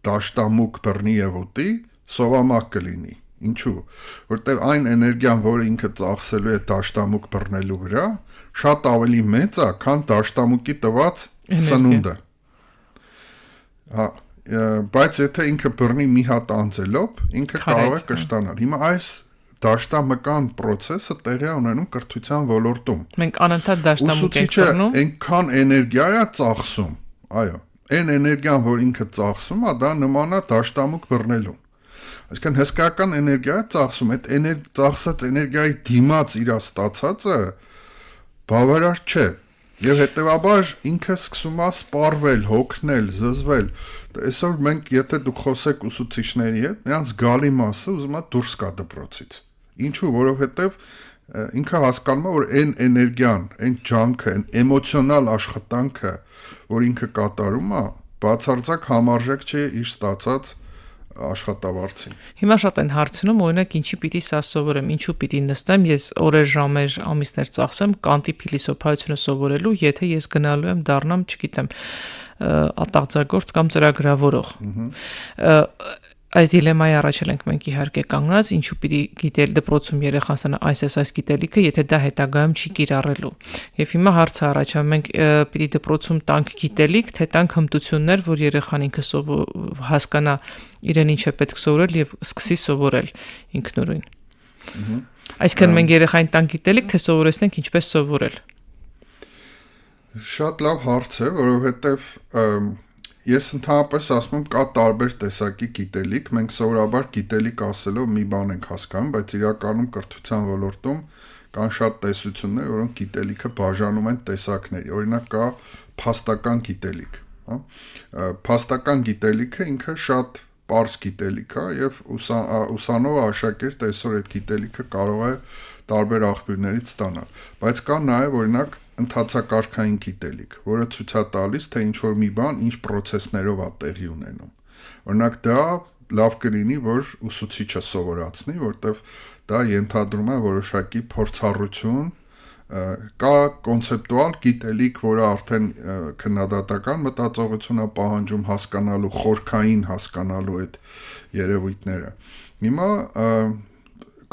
դաշտամուկ բռնի եւ ուտի, սովամակ կլինի։ Ինչու՞։ Որտեղ այն էներգիան, որը ինքը ծախսելու է դաշտամուկ բռնելու վրա, շատ ավելի մեծ է, քան դաշտամուկի տված սնունդը։ Հա, բայց եթե ինքը բռնի մի հատ անտելոպ, ինքը կարող է կշտանալ։ Հիմա այս դաշտամկան process-ը տեղի ունենում կրթության ոլորտում։ Մենք անընդհատ դաշտամուկ ենք բռնում։ Ուսուցիչը այնքան էներգիա է ծախսում, այո, այն էներգիան, որ ինքը ծախսում է, դա նման է դաշտամուկ բռնելուն։ Այսինքն հսկայական էներգիա է ծախսում, այդ ծախսած էներգիայի դիմաց իր ստացածը բավարար չէ։ Եվ հետեւաբար ինքը սկսում է սպառվել, հոգնել, զզվել։ Այսօր մենք եթե դուք խոսեք ուսուցիչների հետ, նրանց գալի մասը ուզում է դուրս գա դպրոցից։ Ինչու՞, որովհետեւ ինքը հասկանում է, որ այն էներգիան, այն ջանքը, այն էմոցիոնալ աշխատանքը, որ ինքը կատարում է, բացարձակ համարժեք չէ իր ստացած աշխատավարձին։ Հիմա շատ են հարցնում, օրինակ, ինչի պիտի սա սովորեմ, ինչու պիտի նստեմ, ես օրեր, ժամեր, ամիսներ ծախսեմ Կանտի փիլիսոփայությունը սովորելու, եթե ես գնալու եմ դառնամ, չգիտեմ, ատաղձագործ կամ ծրագրավորող։ Այս դիլեմայի առաջ ենք մենք իհարկե կանգնած, ինչու պիտի գիտել դպրոցում երեխան ստանա այս գիտելիքը, եթե դա հետագայում չի կիրառելու։ Եվ հիմա հարցը առաջանում, մենք պիտի դպրոցում տանք գիտելիք, թե տանք հմտություններ, որ երեխան ինքը հասկանա իրեն ինչ է պետք սովորել եւ սկսի սովորել ինքնուրույն։ Այսինքն մենք երեխային տանք գիտելիք, թե սովորեցնենք ինչպես սովորել։ Շատ լավ հարց է, որովհետեւ ես ընդհանրապես ասում եմ, կա տարբեր տեսակի գիտելիք, մենք սովորաբար գիտելիք ասելով մի բան ենք հասկանում, բայց իրականում կրթության ոլորտում կան շատ տեսություններ, որոնք գիտելիքը բաժանում են տեսակների։ Օրինակ կա փաստական գիտելիք, հա։ Փաստական գիտելիքը ինքը շատ պարզ գիտելիք է եւ ուսանողը աշակերտը այսօր այդ գիտելիքը կարող է տարբեր աղբյուրներից ստանալ, բայց կա նաեւ օրինակ ընթացակարգային գիտելիք, որը ցույց է տալիս, թե ինչ որ մի բան ինչ process-ներով է տեղի ունենում։ Օրինակ դա լավ կլինի, որ ուսուցիչը սովորացնի, որտեվ դա ենթադրում է որոշակի փորձառություն, կա կոնցեպտուալ գիտելիք, որը արդեն քննադատական մտածողություն է պահանջում հասկանալու, խորքային հասկանալու այդ երևույթները։ Հիմա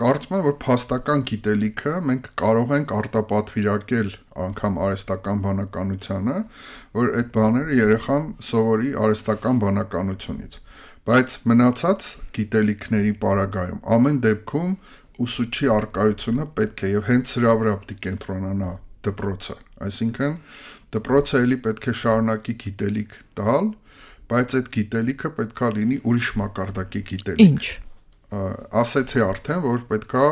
կարծում եմ, որ փաստական գիտելիքը մենք կարող ենք արտապատվիրակել անգամ արհեստական բանականությանը, որ այդ բաները երեխան սովորի արհեստական բանականությունից։ Բայց մնացած գիտելիքների պարագայում ամեն դեպքում ուսուցչի առկայությունը պետք է եւ հենց սրա վրա պետք է կենտրոնանա դպրոցը։ Այսինքն դպրոցը էլի պետք է շարունակի գիտելիք տալ, բայց այդ գիտելիքը պետքա լինի ուրիշ մակարդակի գիտելիք։ Ինչ։ Ասեցի արդեն, որ պետքա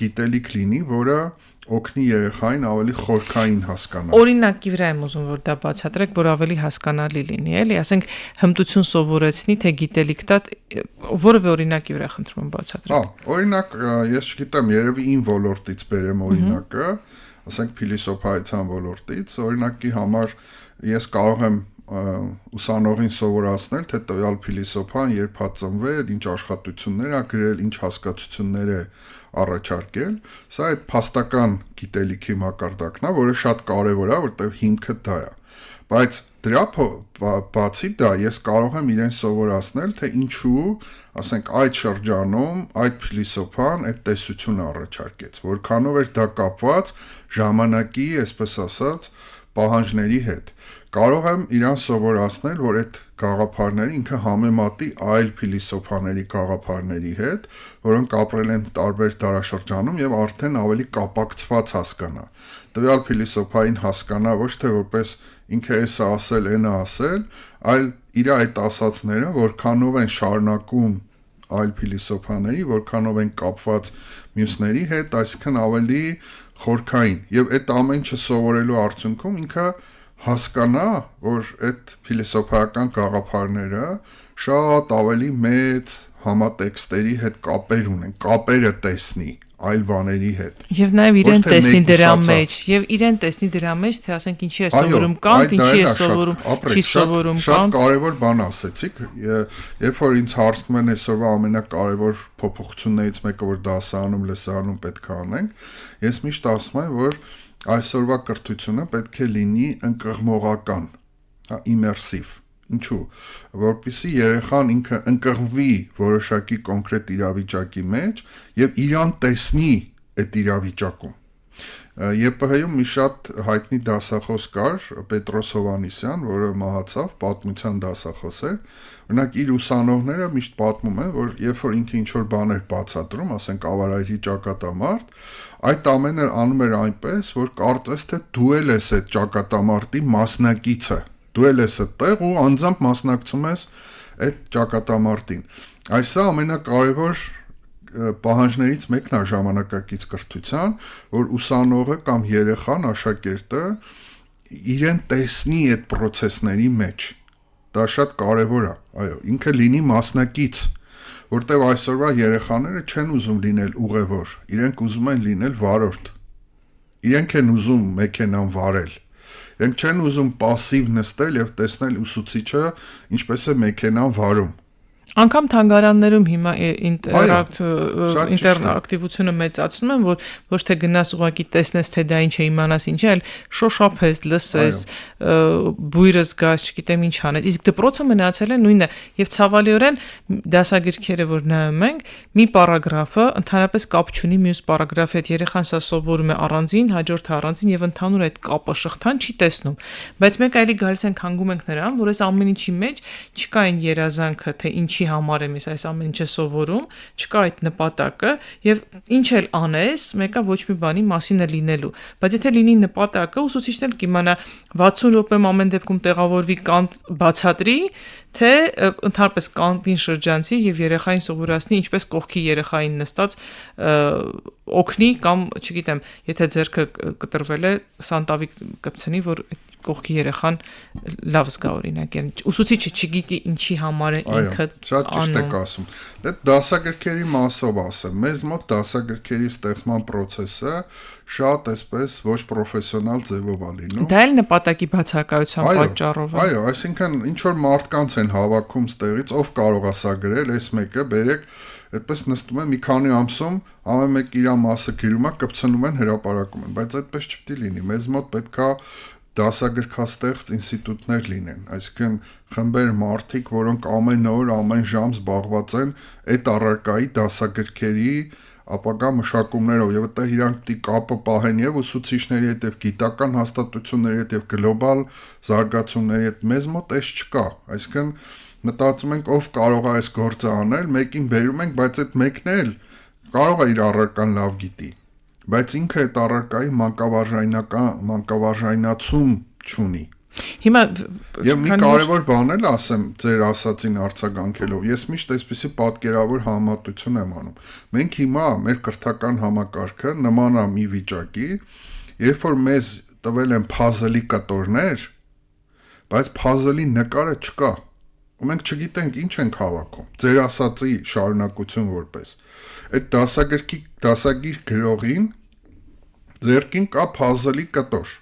գիտելիք լինի, որը օգնի երեխային ավելի խորքային հասկանալ։ Օրինակի վրա եմ ուզում որ դա բացատրեք, որ ավելի հասկանալի լինի, էլի, ասենք հմտություն սովորեցնի, թե գիտելիք տա, որևէ օրինակի վրա խնդրում եմ բացատրեք։ Օրինակ, ես չգիտեմ, երևի իմ ոլորտից բերեմ օրինակը, ասենք փիլիսոփայության ոլորտից, օրինակի համար ես կարող եմ ուսանողին սովորացնել, թե տվյալ փիլիսոփան երբ ծնվել, ինչ աշխատություններ ա գրել, ինչ հասկացություններ է առաջարկել, սա այդ փաստական գիտելիքի մակարդակն է, որը շատ կարևոր է, որտեղ հիմքը դա է։ Բայց դրա բացի դա ես կարող եմ իրեն սովորացնել, թե ինչու, ասենք, այդ շրջանում այդ փիլիսոփան այդ տեսությունը առաջարկեց, որքանով էր դա կապված ժամանակի, այսպես ասած, պահանջների հետ։ Կարող եմ իրան սովորացնել, որ այդ գաղափարները ինքը համեմատի այլ փիլիսոփաների գաղափարների հետ, որոնք ապրել են տարբեր դարաշրջանում եւ արդեն ավելի կապակցված հասկանա։ Տվյալ փիլիսոփային հասկանա ոչ թե որպես ինքը էսա ասել, այնա ասել, այլ իր այդ ասածները որքանով են շարունակում այլ փիլիսոփաների, որքանով են կապված մյուսների հետ, այսինքն ավելի խորքային։ Եվ այդ ամեն ինչը սովորելու արդյունքում ինքը հասկանա, որ այդ փիլիսոփայական գաղափարները շատ ավելի մեծ համատեքստերի հետ կապեր ունեն, կապերը տեսնի այլ բաների հետ։ Եվ նաև իրեն տեսնի դրա մեջ, եւ իրեն տեսնի դրա մեջ, թե ասենք ինչի է սովորում Կանտ, ինչի է սովորում, չի սովորում Կանտ։ Շատ կարևոր բան ասեցիք, երբ որ ինձ հարցնում են այսօրվա ամենակարևոր փոփոխություններից մեկը, որ դասարանում, լսարանում պետք է անենք, ես միշտ ասում եմ, որ այսօրվա կրթությունը պետք է լինի ընկղմողական, immersive։ Ինչու, որպեսզի երեխան ինքը ընկղմվի որոշակի կոնկրետ իրավիճակի մեջ եւ իրան տեսնի այդ իրավիճակում։ ԵՊՀ-ում մի շատ հայտնի դասախոս կար, Պետրոս Հովհաննիսյան, որը մահացավ, պատմության դասախոս էր, օրինակ իր ուսանողները միշտ պատմում են, որ երբ որ ինքը ինչ-որ բաներ բացատրում, ասենք ավարայրի ճակատամարտ, այդ ամենը անում էր այնպես, որ կարծես թե դու ես այդ ճակատամարտի մասնակիցը, դու ես այդտեղ ու անձամբ մասնակցում ես այդ ճակատամարտին։ Այսա ամենակարևոր պահանջներից մեկն է ժամանակակից կրթության, որ ուսանողը կամ երեխան, աշակերտը իրեն տեսնի այդ process-ների մեջ։ Դա շատ կարևոր է, այո, ինքը լինի մասնակից, որտեղ այսօրվա երեխաները չեն ուզում լինել ուղևոր, իրենք ուզում են լինել վարորդ։ Իրենք են ուզում մեքենան վարել։ Իրենք չեն ուզում пассив նստել եւ տեսնել ուսուցիչը ինչպես է մեքենան վարում։ Անկամ թանգարաններում հիմա ինտերակտիվությունը մեծացնում են, որ ոչ թե գնաս ուղակի տեսնես, թե դա ինչ է, իմանաս ինչ է, այլ շոշափես, լսես, բույրը զգաս, չգիտեմ ինչ անես։ Իսկ դպրոցը մնացել է նույնը, եւ ցավալիորեն դասագրքերը, որ նայում ենք, մի պարագրաֆը ընդհանրապես կապ չունի մյուս պարագրաֆի հետ, երեխան սա սովորում է առանձին, հաջորդը առանձին եւ ընդհանուր այդ կապը շղթան չի տեսնում։ Բայց մենք այլի գալիս ենք հանգում ենք նրան, որ այս ամեն ինչի մեջ չկա այն երազանքը, թե ինչի համար եմ այս ամեն ինչը սովորում, չկա այդ նպատակը եւ ինչ էլ անես, մեկը ոչ մի բանի մասին է լինելու, բայց եթե լինի նպատակը, ուսուցիչն էլ կիմանա 60 րոպեմ ամեն դեպքում տեղավորվի Կանտ բացատրի, թե ընդհանրապես Կանտին շրջանցի եւ երեխային սովորացնի ինչպես կողքի երեխային նստած օգնի կամ, չգիտեմ, եթե ձեռքը կտրվել է, սանտավիկ կպցնի, որ կողքի երեխան լավ զգա օրինակ, ուսուցիչը չգիտի ինչի համար է ինքը շատ ճիշտ եք ասում։ Դա դասագրքերի մասով ասեմ, մեզ մոտ դասագրքերի ստեղծման process-ը շատ այսպես ոչ պրոֆեսիոնալ ձևով է լինում։ Դա էլ նպատակի բացակայության պատճառով է։ Այո, այսինքն ինչ որ մարդկանց են հավաքում ստեղից, ով կարող է սա գրել, այս մեկը բերեք, այդպես նստում են մի քանի ամսում, ամեն մեկ իր մասը գրում է, կպցնում են, հրապարակում են, բայց այդպես չպետք է լինի։ Մեզ մոտ պետքա դասագրքաստեղծ ինստիտուտներ լինեն, այսինքն խմբեր մարդիկ, որոնք ամեն օր, ամեն ժամ զբաղված են այդ առարկայի դասագրքերի ապագա մշակումներով եւ այդտեղ իրանք պիտի կապը պահեն եւ ուսուցիչների հետ եւ գիտական հաստատությունների հետ եւ գլոբալ զարգացումների հետ մեզ մոտ էս չկա, այսինքն մտածում ենք ով կարող է այս գործը անել, մեկին բերում ենք, բայց այդ մեկն էլ կարող է իր առարկան լավ գիտի, բայց ինքը այդ առարկայի մանկավարժայնացում չունի։ Հիմա Եվ մի կարևոր բան էլ ասեմ ձեր ասացին արձագանքելով, ես միշտ այսպիսի պատկերավոր համատություն եմ անում։ Մենք հիմա մեր կրթական համակարգը նման է մի վիճակի, երբ որ մեզ տվել են puzzle-ի կտորներ, բայց puzzle-ի նկարը չկա։ Ու մենք չգիտենք ինչ ենք հավաքում։ Ձեր ասացի շարունակություն որպես։ Այդ դասագիր գրողին ձերքին կա puzzle-ի կտոր։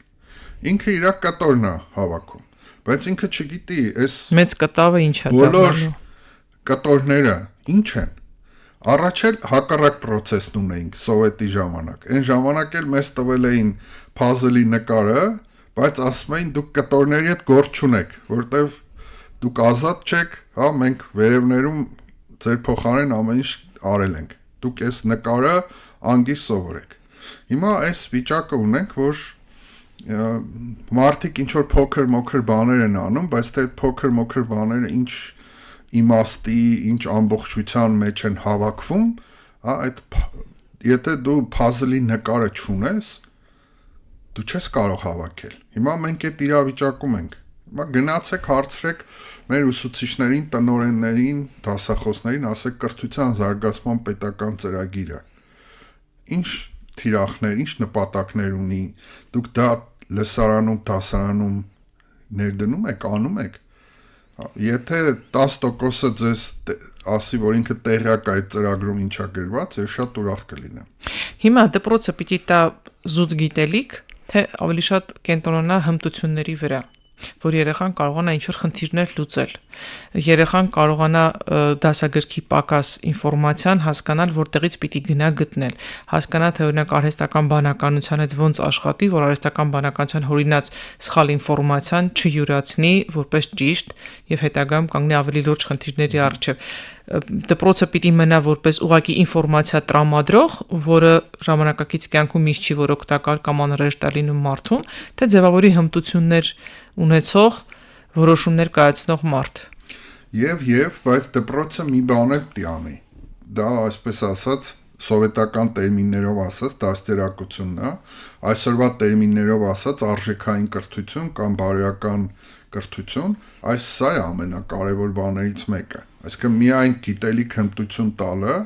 Ինքը իր կտորն է հավաքում, բայց ինքը չգիտի այս մեծ կտավը ինչ է բոլոր կտորները ինչ են։ Առաջ էլ հակառակ process-ն ունեինք սովետի ժամանակ։ Այն ժամանակ էլ մեզ տվել էին puzzle-ի նկարը, բայց ասում էին դուք կտորների հետ գործ չունեք, որտեվ դուք ազատ չեք, հա, մենք վերևներում ձեր փոխարեն ամեն ինչ արել ենք։ Դուք այս նկարը անգիր սովորեք։ Հիմա այս վիճակը ունենք, որ մարդիկ ինչ որ փոքր-մոքր բաներ են անում, բայց թե այդ փոքր-մոքր բաները ինչ իմաստի, ինչ ամբողջության մեջ են հավաքվում, հա, այդ եթե դու puzzle-ի նկարը չունես, դու չես կարող հավաքել։ Հիմա մենք այդ իրավիճակում ենք։ Հիմա գնացեք հարցրեք մեր ուսուցիչներին, տնօրեններին, դասախոսներին, ասեք կրթության զարգացման պետական ծրագիրը։ Ինչ թիրախներ, ինչ նպատակներ ունի, դուք դա լսարանում, դասարանում ներդնում եք, անում եք։ Եթե 10%-ը ձեզ ասի, որ ինքը տեղյակ է այդ ծրագրում ինչա գրված, ես շատ ուրախ կլինեմ։ Հիմա դպրոցը պիտի տա զուտ գիտելիք, թե ավելի շատ կենտրոնանա հմտությունների վրա, որ երեխան կարողանա ինչ-որ խնդիրներ լուծել։ Երեխան կարողանա դասագրքի պակաս ինֆորմացիան հասկանալ, որտեղից պիտի գնա գտնել։ Հասկանա, թե օրինակ արհեստական բանականության հետ ոնց աշխատի, որ արհեստական բանականության հորինած սխալ ինֆորմացիան չյուրացնի որպես ճիշտ եւ հետագայում կանգնի ավելի լուրջ խնդիրների առջեւ։ Դպրոցը պիտի մնա որպես ուղղակի ինֆորմացիա տրամադրող, որը ժամանակակից կյանքում միշտ չի որ օգտակար կամ անհրաժեշտ է լինում մարդուն, թե ձևավորի հմտություններ ունեցող որոշումներ կայացնող մարդ։ Բայց դպրոցը մի բան էլ պիտի անի։ Դա այսպես ասած սովետական տերմիններով ասած դաստիարակությունն է, այսօրվա տերմիններով ասած արժեքային կրթություն կամ բարոյական կրթություն, այս սա է ամենակարևոր բաներից մեկը։ Այսինքն միայն գիտելիք հմտություն տալը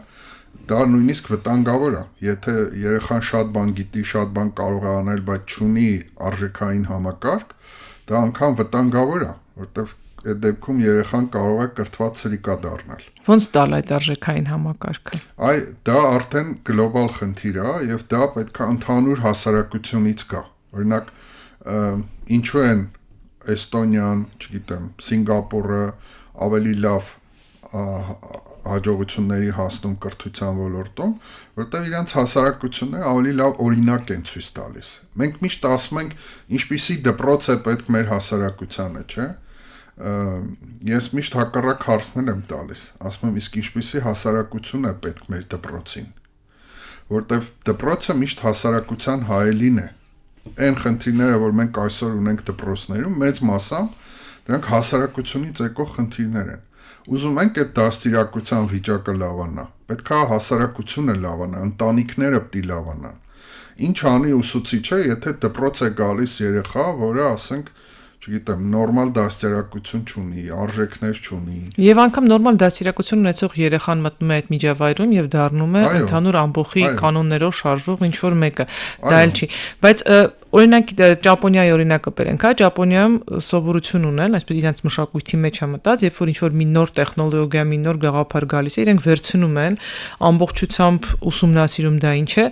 դա նույնիսկ վտանգավոր է։ Եթե երեխան շատ բան գիտի, շատ բան կարող է անել, բայց չունի արժեքային համակարգ, դա անգամ վտանգավոր է, որտեղ այդ դեպքում երեխան կարող է կրթված սրիկա դառնալ։ Ոնց տալ այդ արժեքային համակարգը։ Դա արդեն գլոբալ խնդիր է եւ դա պետք է ընդհանուր հասարակությունից գա։ Օրինակ, ինչու են Էստոնիան, չգիտեմ, Սինգապուրը ավելի լավ հաջողությունների հասնում կրթության ոլորտում, որտեղ իրենց հասարակությունները ավելի լավ օրինակ են ցույց տալիս։ Մենք միշտ ասում ենք, ինչպիսի դպրոց է պետք մեր հասարակությանը, չէ՞։ Ես միշտ հակառակ հարցներ եմ տալիս, ասում եմ, իսկ ինչպիսի հասարակություն է պետք մեր դպրոցին, որտեղ դպրոցը միշտ հասարակության հայելին է։ Այն խնդիրները, որ մենք այսօր ունենք դպրոցներում, մեծ մասամբ դրանք հասարակությունից եկող խնդիրներ են։ Ուզում ենք այդ դաստիարակության վիճակը լավանա, պետք է հասարակությունը լավանա, ընտանիքները պիտի լավանան։ Ինչ անի ուսուցիչը, եթե դպրոց է գալիս երեխա, որը ասենք, չգիտեմ, նորմալ դաստիարակություն չունի, արժեքներ չունի։ Եվ անգամ նորմալ դաստիարակություն ունեցող երեխան մտնում է այդ միջավայրում եւ դառնում է ընդհանուր ամբողջի կանոններով շարժվող ինչ որ մեկը։ Դա էլ չի։ Բայց օրինակ Ճապոնիայի օրինակը բերենք, հա, Ճապոնիայում սովորություն ունեն, այսպես իրենց մշակույթի մեջ է մտած, երբ որ ինչ որ մի նոր տեխնոլոգիա, մի նոր գաղափար գալիս է, իրենք վերցնում են ամբողջությամբ ուսումնասիրում դա ինչ է,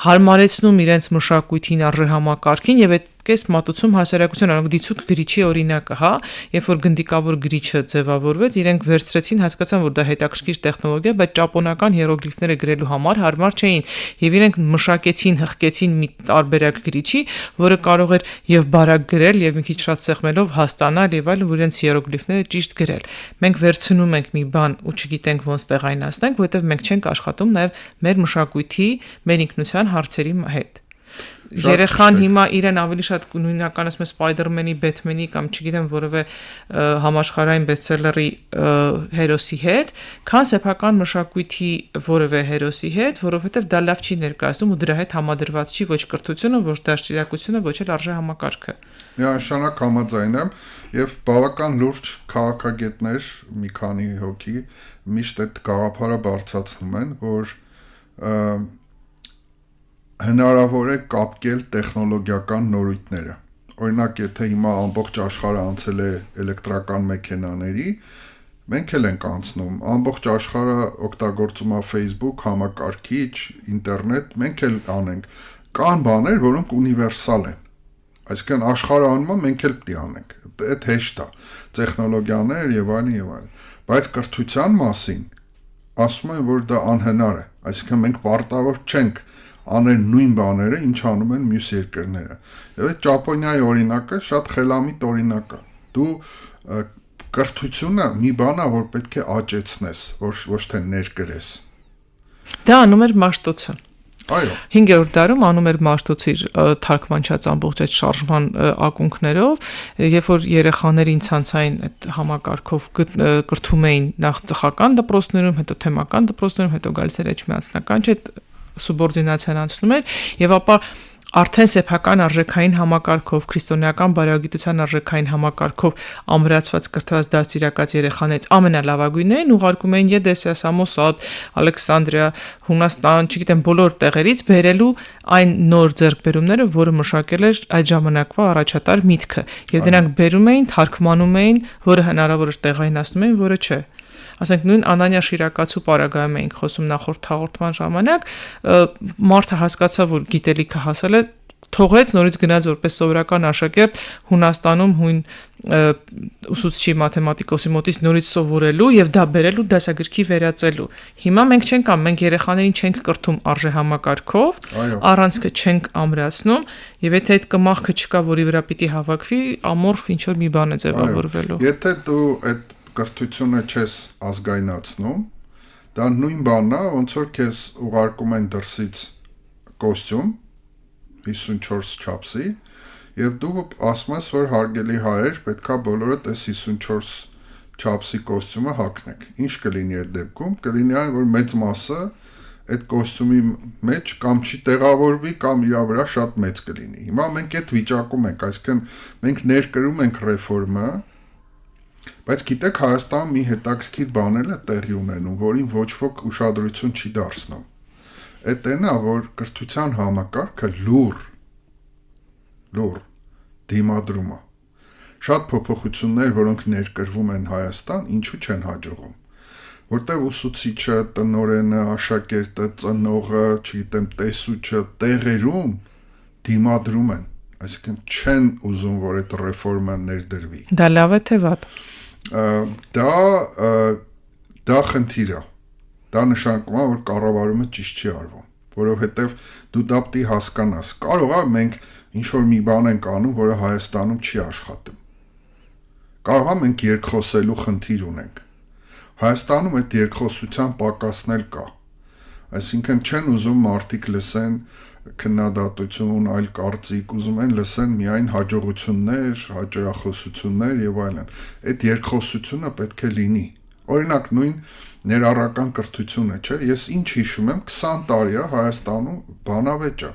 հարմարեցնում իրենց մշակույթին, արժեհամակարգին եւ այդ կես մատուցում հասարակության օրինակ դիցուկ գրիչի օրինակը, հա, երբ որ գնդիկավոր գրիչը ձևավորվեց, իրենք վերցրեցին, հասկացան, որ դա հետաքրքիր տեխնոլոգիա, բայց ճապոնական հիերոգլիֆները գրելու համար հարմար չէին, եւ իրենք մշակեցին, հղկեցին մի տարբերակ գրիչի, որը կարող էր եւ բարակ գրել եւ մի քիչ շատ սեղմելով հասկանալ եւ այլն, որ իրենց հիերոգլիֆները ճիշտ գրել։ Մենք վերցնում ենք մի բան ու չգիտենք ոնց տեղայնացնենք, որովհետեւ մենք չենք աշխատում նաեւ մեր մշակույթի, մեր ինքնության հարցերի հետ։ Երեխան հիմա իրեն ավելի շատ նույնական ասում Spider-Man-ի, Batman-ի կամ չգիտեմ որևէ համաշխարհային բեսթսելերի հերոսի հետ, քան սեփական մշակույթի որևէ հերոսի հետ, որովհետև դա լավ չի ներկայացնում ու դրա հետ համադրված չի ոչ կրթությունը, ոչ դաստիարակությունը, ոչ էլ արժե համակարգը։ Միանշանակ համաձայն եմ եւ բավական լուրջ քաղաքագետներ, մի քանի հոգի միշտ այդ գաղափարը բարձրացնում են, որ հնարավոր է կապկել տեխնոլոգիական նորույթները։ Օրինակ, եթե հիմա ամբողջ աշխարհը անցել է էլեկտրական մեքենաների, մենք էլ ենք անցնում, ամբողջ աշխարհը օգտագործում է Facebook, համակարգիչ, ինտերնետ, մենք էլ անենք։ Կան բաներ, որոնք ունիվերսալ են։ Այսինքն աշխարհը անում է, մենք էլ պետք է անենք։ Այդ հեշտ է, տեխնոլոգիաներ եւ այլն եւ այլն։ Բայց կրթության մասին ասում են, որ դա անհնար է։ Այսինքն մենք պարտավոր չենք անել նույն բաները, ինչ անում են մյուս երկրները։ Եվ այդ Ճապոնիայի օրինակը շատ խելամիտ օրինակ է։ Դու կրթությունը մի բան է, որ պետք է աճեցնես, ոչ թե ներկրես։ Դա անում էր Մաշտոցը։ Այո։ 5-րդ դարում անում էր Մաշտոցի թարգմանչած ամբողջ այդ շարժման ակունքներով, երբ որ երեխաներին ցանցային այդ համակարգով կրթում էին նախ ծխական դպրոցներում, հետո թեմական դպրոցներում, հետո գալիս էր էջմիածնական, չէ՞ սուբորդինացիան անցնում էր եւ ապա արդեն սեփական արժեքային համակարգով, քրիստոնեական բարոյագիտության արժեքային համակարգով ամրացված կրթված դաստիարակած երեխաներից ամենալավագույններին ուղարկում էին Եդեսիա, Սամոսատ, Ալեքսանդրիա, Հունաստան, չգիտեմ, բոլոր տեղերից բերելու այն նոր ձեռքբերումները, որը մշակել էր այդ ժամանակվա առաջատար միտքը, եւ դրանք բերում էին, թարգմանում էին, որը հնարավոր էր տեղայնացնում էին, որը չէ։ Ասենք նույն Անանյա Շիրակացու պարագայում էինք խոսում նախորդ հաղորդման ժամանակ, մարդը հասկացավ, որ գիտելիքը հասել է, թողեց, նորից գնաց որպես սովորական աշակերտ Հունաստանում հույն ուսուցչի մաթեմատիկոսի մոտից նորից սովորելու եւ դա բերելու դասագրքի վերածելու։ Հիմա մենք չենք անում, մենք երեխաներին չենք կրթում արժե համակարգով, առանցքը չենք ամրացնում եւ եթե այդ կմախքը չկա, որի վրա պիտի հավաքվի, ամորֆ ինչ որ մի բան է ձևավորվելու։ Եթե դու այդ կրթությունը չես ազգայնացնում, դա նույն բանն է, ոնց որ քեզ ուղարկում են դրսից կոստյում 54 չափսի, եւ դու ասում ես, որ հարգելի հայեր, պետքա բոլորդ այս 54 չափսի կոստյումը հագնեք։ Ինչ կլինի այդ դեպքում։ Կլինի այն, որ մեծ մասը այդ կոստյումի մեջ կամ չի տեղավորվի, կամ իր վրա շատ մեծ կլինի։ Հիմա մենք այդ վիճակում ենք, այսինքն մենք ներկրում ենք ռեֆորմը, բայց գիտեք Հայաստանում մի հետաքրքիր բան է տեղի ունենում, որին ոչ ոք ուշադրություն չի դարձնում։ Այդ այն է, որ կրթության համակարգը լուր դիմադրում է։ Շատ փոփոխություններ, որոնք ներկրվում են Հայաստան, ինչու չեն հաջողում։ Որտեղ ուսուցիչը, տնօրենը, աշակերտը, ծնողը, չգիտեմ, տեսուչը տեղերում դիմադրում են, այսինքն չեն ուզում, որ այդ ռեֆորմը ներդրվի։ Դա լավ է թե վատ։ Դա խնդիր է։ Դա նշանակում է, որ կառավարումը ճիշտ չի արվում, որովհետև դու դա պետք է հասկանաս։ Կարող է մենք ինչ-որ մի բան ենք անում, որը Հայաստանում չի աշխատում։ Կարող է մենք երկխոսելու խնդիր ունենք։ Հայաստանում այդ երկխոսության պակասներ կա։ Այսինքն չեն ուզում մարդիկ լսեն քննադատություն, այլ կարծիք, ուզում են լսեն միայն հաջողություններ, հաջողախոսություններ եւ այլն։ Այդ երկխոսությունը պետք է լինի։ Օրինակ նույն ներառական կրթությունը, չէ՞, ես ինչ հիշում եմ 20 տարի է Հայաստանում բանավեճ է։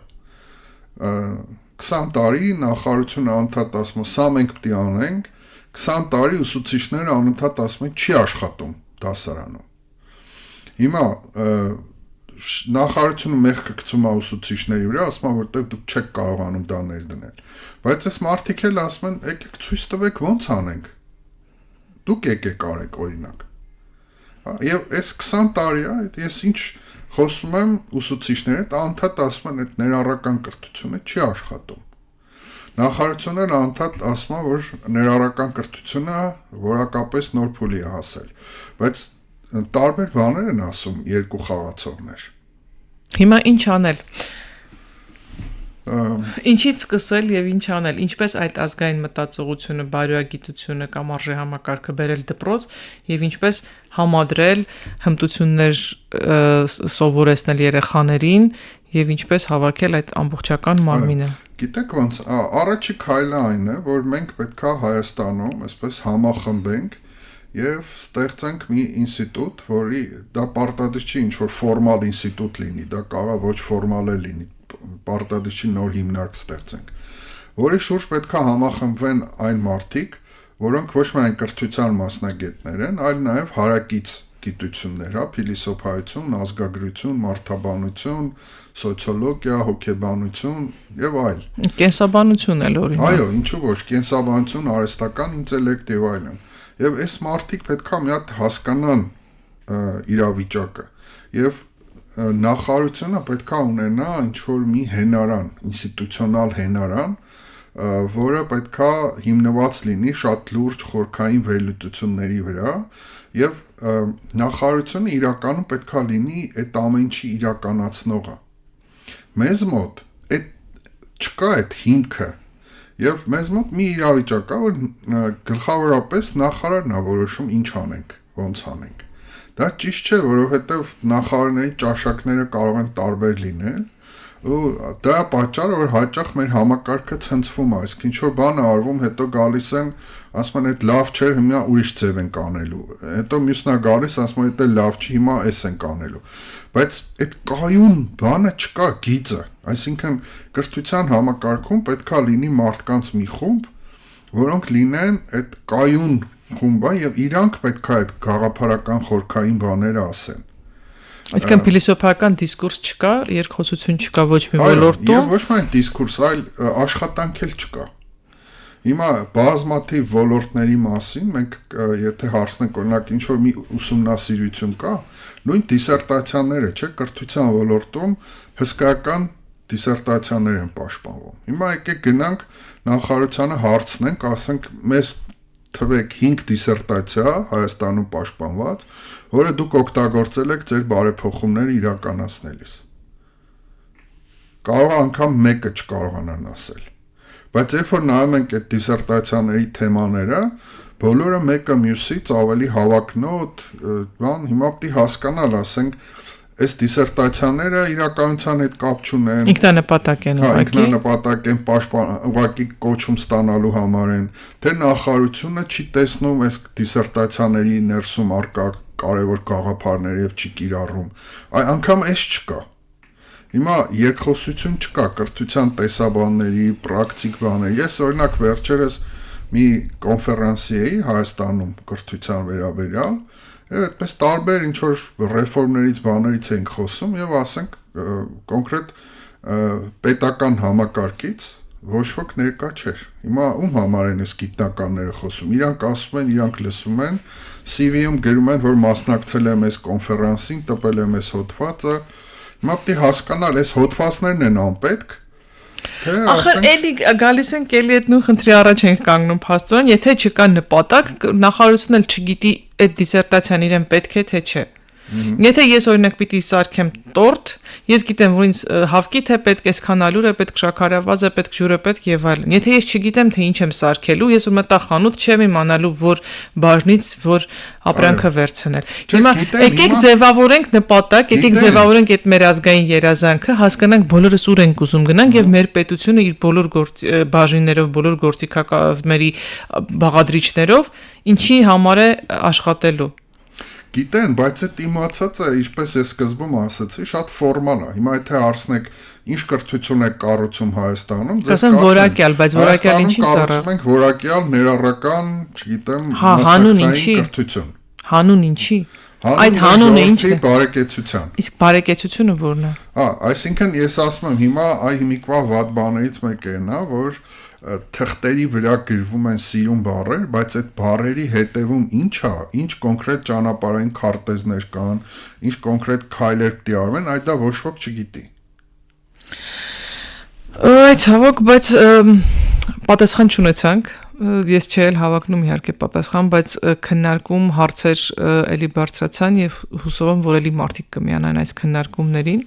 20 տարի նախարարությունը անդադ ասում է, սա մենք պետք է անենք, 20 տարի ուսուցիչները անընդհատ ասում են, չի աշխատում դասարանում։ Հիմա նախարարությունը մեղքը գցում է ուսուցիչների վրա, ասում է, որտեղ դուք չեք կարողանում դա ներդնել։ Բայց այս մարդիկ էլ ասում են, եկեք ցույց տվեք ոնց անենք։ Դուք եկեք արեք օրինակ։ Եվ այս 20 տարի է, ես ինչ խոսում եմ ուսուցիչների հետ, անդադ ասում են, այդ ներառական կրթությունը չի աշխատում։ Նախարարությունն անդադ ասում է, որ ներառական կրթությունը որակապես նոր փուլի է հասել, բայց տարբեր բաներ են ասում երկու խաղացողներ։ Հիմա ինչ անել։ Ինչից սկսել եւ ինչ անել, ինչպես այդ ազգային մտածողությունը, բարոյագիտությունը կամ արժեհամակարգը բերել դպրոց եւ ինչպես համադրել հմտություններ սովորեցնել երեխաներին եւ ինչպես հավաքել այդ ամբողջական մարմինը։ Գիտեք ոնց, առաջի քայլը այն է, որ մենք պետքա Հայաստանում այսպես համախմբենք եւ ստեղծենք մի ինստիտուտ, որի դա պարտադիր չի ինչ որ ֆորմալ ինստիտուտ լինի, դա կարող ոչ ֆորմալ է լինի, պարտադիր չի նոր հիմնարկ ստեղծենք, որի շուրջ պետքա համախմբվեն այն մարդիկ, որոնք ոչ միայն կրթության մասնագետներ են, այլ նաեւ հարակից գիտություններ, հա, փիլիսոփայություն, ազգագրություն, մարդաբանություն, սոցիոլոգիա, հոգեբանություն եւ այլ։ Կենսաբանություն էլ օրինակ։ Այո, ինչու ոչ, կենսաբանություն, արհեստական ինտելեկտ եւ այլն։ Եվ այս մարդիկ պետքա մի հատ հասկանան իրավիճակը եւ նախարարությունը պետքա ունենա ինչ-որ մի հենարան, ինստիտուցիոնալ հենարան, որը պետքա հիմնված լինի շատ լուրջ խորքային վերլուծությունների վրա եւ նախարարությունը իրականում պետքա լինի այդ ամեն ինչի իրականացնողը։ Մեզ մոտ չկա այդ հիմքը եւ մեզ մոտ մի իրավիճակ կա, որ գլխավորապես նախարարն է որոշում ինչ անենք, ոնց անենք։ Դա ճիշտ չէ, որովհետեւ նախարարների ճաշակները կարող են տարբեր լինել, ու դա պատճառը, որ հաճախ մեր համակարգը ցնցվում է, այսինքն ինչ որ բան է արվում, հետո գալիս են, ասում են, այդ լավ չէ, հիմա ուրիշ ձև ենք անելու։ Հետո մյուսն է գալիս, ասում է, դա լավ չի, հիմա էս ենք անելու։ Բայց այդ կայուն բանը չկա, գիծը, այսինքն կրթության համակարգում պետքա լինի մարդկանց մի խումբ, որոնք լինեն այդ կայուն խումբը եւ իրանք պետքա այդ գաղափարական խորքային բաները ասեն։ Այսինքն փիլիսոփայական դիսկուրս չկա, երկխոսություն չկա ոչ մի ոլորտում։ Եվ ոչ միայն դիսկուրս, այլ աշխատանք էլ չկա։ Հիմա բազմաթիվ ոլորտների մասին մենք եթե հարցնենք օրինակ ինչ որ մի ուսումնասիրություն կա, նույն դիսերտացիաները, չէ, կրթության ոլորտում հսկայական դիսերտացիաներ են պաշտպանվում։ Հիմա եկեք գնանք նախարարությանը հարցնենք, ասենք մեզ թվեք 5 դիսերտացիա Հայաստանում պաշտպանված, որը դուք օգտագործել եք ձեր բարեփոխումները իրականացնելիս։ Կարող անգամ մեկը չկարողանան ասել։ Բայց երբ որ նայում ենք այդ դիսերտացիաների թեմաները, բոլորը մեկը մյուսից ավելի հավակնոտ, բան, հիմա պետք է հասկանալ, ասենք, այս դիսերտացիաները իրականության հետ կապ չունեն։ Ինքնանպատակ են ուղղակի։ Ինքնանպատակ են ուղղակի կոչում ստանալու համար են, թե նախարարությունը չի տեսնում այս դիսերտացիաների ներսում առկա կարևոր գաղափարներ եւ չի կիրառում։ Այ անգամ էս չկա։ Հիմա երկխոսություն չկա կրթության տեսաբանների, պրակտիկ բաների։ Ես օրինակ վերջերս մի կոնֆերանսի էի Հայաստանում կրթության վերաբերյալ, եւ այդպես տարբեր ինչ որ ռեֆորմներից բաներից ենք խոսում եւ ասենք կոնկրետ պետական համակարգից ոչ ոք ներկա չէր։ Հիմա ում համար են այս գիտնականները խոսում։ Իրանք ասում են, իրանք լսում են, CV-ում գրում են, որ մասնակցել եմ այս կոնֆերանսին, տպել եմ այս հոդվածը։ Հիմա պետք է հասկանալ, այս հոդվածներն են անպետք։ Ախր էլի գալիս ենք էլի այդ նույն խնդրի առաջ ենք կանգնում փաստորեն, եթե չկա նպատակ, նախարարությունն էլ չգիտի այդ դիսերտացիան իրեն պետք է թե չէ։ Եթե ես օրինակ պիտի սարքեմ տորտ, ես գիտեմ, որ ինձ հավքի թե պետք է այսքան ալյուր է, պետք շաքարավազ է, պետք ջուր է, պետք եւ այլն։ Եթե ես չգիտեմ թե ինչ եմ սարքելու, ես ու մտա խանութ չեմ իմանալու, որ բաժնից որ ապրանքը վերցնել։ Հիմա եկեք ձևավորենք նպատակ, եկեք ձևավորենք այդ մեր ազգային երազանքը, հասկանանք բոլորս ուր ենք ուզում գնանք եւ մեր պետությունը իր բոլոր բաժիններով, բոլոր գործիքակազմերի բաղադրիչներով ինչի համար է աշխատելու։ Գիտեն, բայց այդ իմացածը, ինչպես ես սկզբում ասացի, շատ ֆորմալ է։ Հիմա եթե հարցնեք, ինչ կրթություն է կառուցում Հայաստանում, ձեզ կասեն որակյալ, բայց որակյալ ինչի ծառա։ Կառուցում ենք որակյալ ներառական, չգիտեմ, մասնակցային կրթություն։ Հանուն ինչի։ Այդ հանունը ինչն է։ Բարեկեցության։ Իսկ բարեկեցությունը ո՞րն է։ Այսինքն ես ասում եմ, հիմա այ հիմիկվա վատ բաներից մեկը է նա, որ թղթերի վրա գրվում են սիրուն բառեր, բայց այդ բառերի հետևում ինչ է, ինչ կոնկրետ ճանապարհային քարտեզներ կան, ինչ կոնկրետ քայլեր պետք է արվեն, այդ դա ոչ ոք չգիտի։ Այդ ցավոք, բայց Պատասխան չունեցանք, ես չէի հավակնում իհարկե պատասխան, բայց քննարկում հարցեր էլի բարձրացան եւ հուսով եմ, որ էլի մարդիկ կմիանան այս քննարկումներին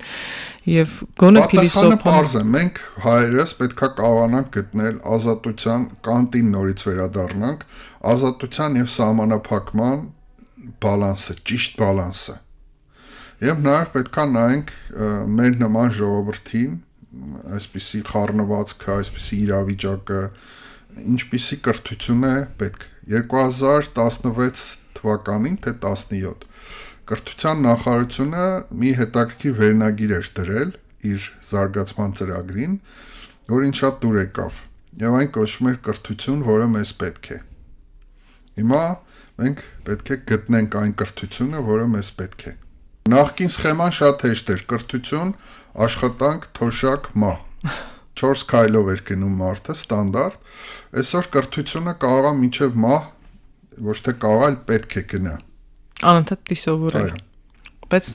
եւ գոնե Պատասխանը փիլիսոփա պարզ է, մենք հայերս պետքա կարողանանք գտնել ազատության կանտին նորից վերադառնանք, ազատության եւ սահմանափակման բալանսը, ճիշտ բալանսը։ Եվ նաեւ պետքա նայենք մեր նման ժողովրդին, այսպիսի խառնվածքը, այսպիսի իրավիճակը, ինչպիսի կրթություն է պետք։ 2016 թվականին թե 17 կրթության նախարարությունը մի հետաքրքիր վերնագիր էր դրել իր զարգացման ծրագրին, որին շատ դուր եկավ։ Եվ այն կոչվում էր կրթություն, որը մեզ պետք է։ Հիմա մենք պետք է գտնենք այն կրթությունը, որը մեզ պետք է։ Նախկին սխեման շատ հեշտ էր՝ կրթություն, աշխատանք, թոշակ, մահ։ 4 քայլով էր գնում մարդը ստանդարտ։ Այսօր կրթությունը կարող է մինչև մահ, ոչ թե կարող, այլ պետք է գնա։ անընդհատ դի սովորել։ Այո։ Բայց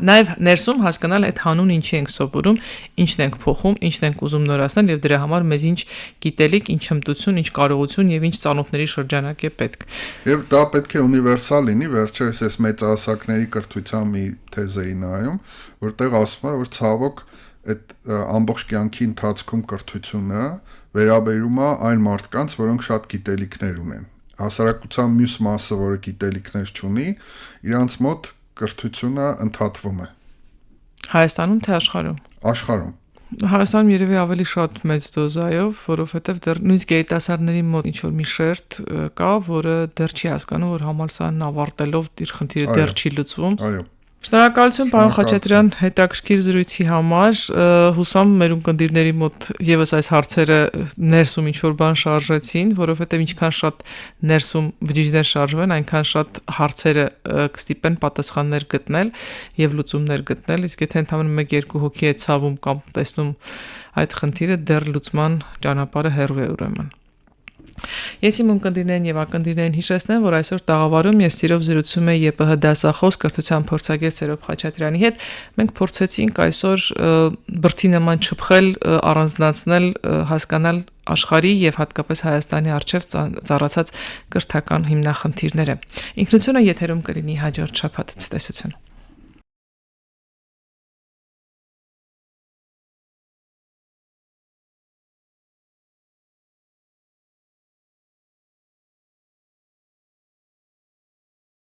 նաև ներսում հասկանալ այդ հանուն ինչի ենք սովորում, ինչն ենք փոխում, ինչն ենք ուզում նորացնել եւ դրա համար մեզ ինչ գիտելիք, ինչ հմտություն, ինչ կարողություն եւ ինչ ծանոթների շրջանակ է պետք։ Եվ դա պետք է ունիվերսալ լինի, վերջերս այս մեծահասակների կրթության մի թեզ էի նայում, որտեղ ասում է, որ ցավոք այդ ամբողջ կյանքի ընթացքում կրթությունը վերաբերում է այն մարդկանց, որոնք շատ գիտելիքներ ունեն։ Հասարակության մյուս մասը, որը գիտելիքներ չունի, իրանց մոտ կրթությունը ընդհատվում է։ Հայաստանում թե աշխարհում։ Աշխարհում։ Հայաստանում երևի ավելի շատ մեծ դոզայով, որովհետև դեռ նույնիսկ երիտասարդների մոտ ինչ որ մի շերտ կա, որը դեռ չի հասկանում, որ համալսարանն ավարտելով իր խնդիրը դեռ չի լուծվում։ Այո։ Շնորհակալություն պարոն Խաչատրյան հետաքրքիր զրույցի համար, հուսամ մեր ունկնդիրների մոտ եւս այս հարցերը ներսում ինչ որ բան շարժեցին, որովհետեւ ինչքան շատ ներսում բջիջներ շարժվեն, այնքան շատ հարցերը կստիպեն պատասխաններ գտնել եւ լուծումներ գտնել, իսկ եթե ընդհանրապես 1-2 հոգի է ցավում կամ տեսնում այդ խնդիրը, դեռ լուծման ճանապարհը հեռու է ուրեմն։ Ես իմ ունկնդիրներին եւ ակնդիրներին հիշեցնեմ, որ այսօր տաղավարում ես սիրով զրուցում եմ ԵՊՀ դասախոս կրթության փորձագետ Սերոբ Խաչատրյանի հետ։ Մենք փորձեցինք այսօր բրդի նման չփխել, առանձնացնել, հասկանալ աշխարհի եւ հատկապես Հայաստանի արչեւ ծառացած կրթական հիմնախնդիրները։ Ինքնությունը եթերում կլինի հաջորդ շաբաթ ցտեսություն։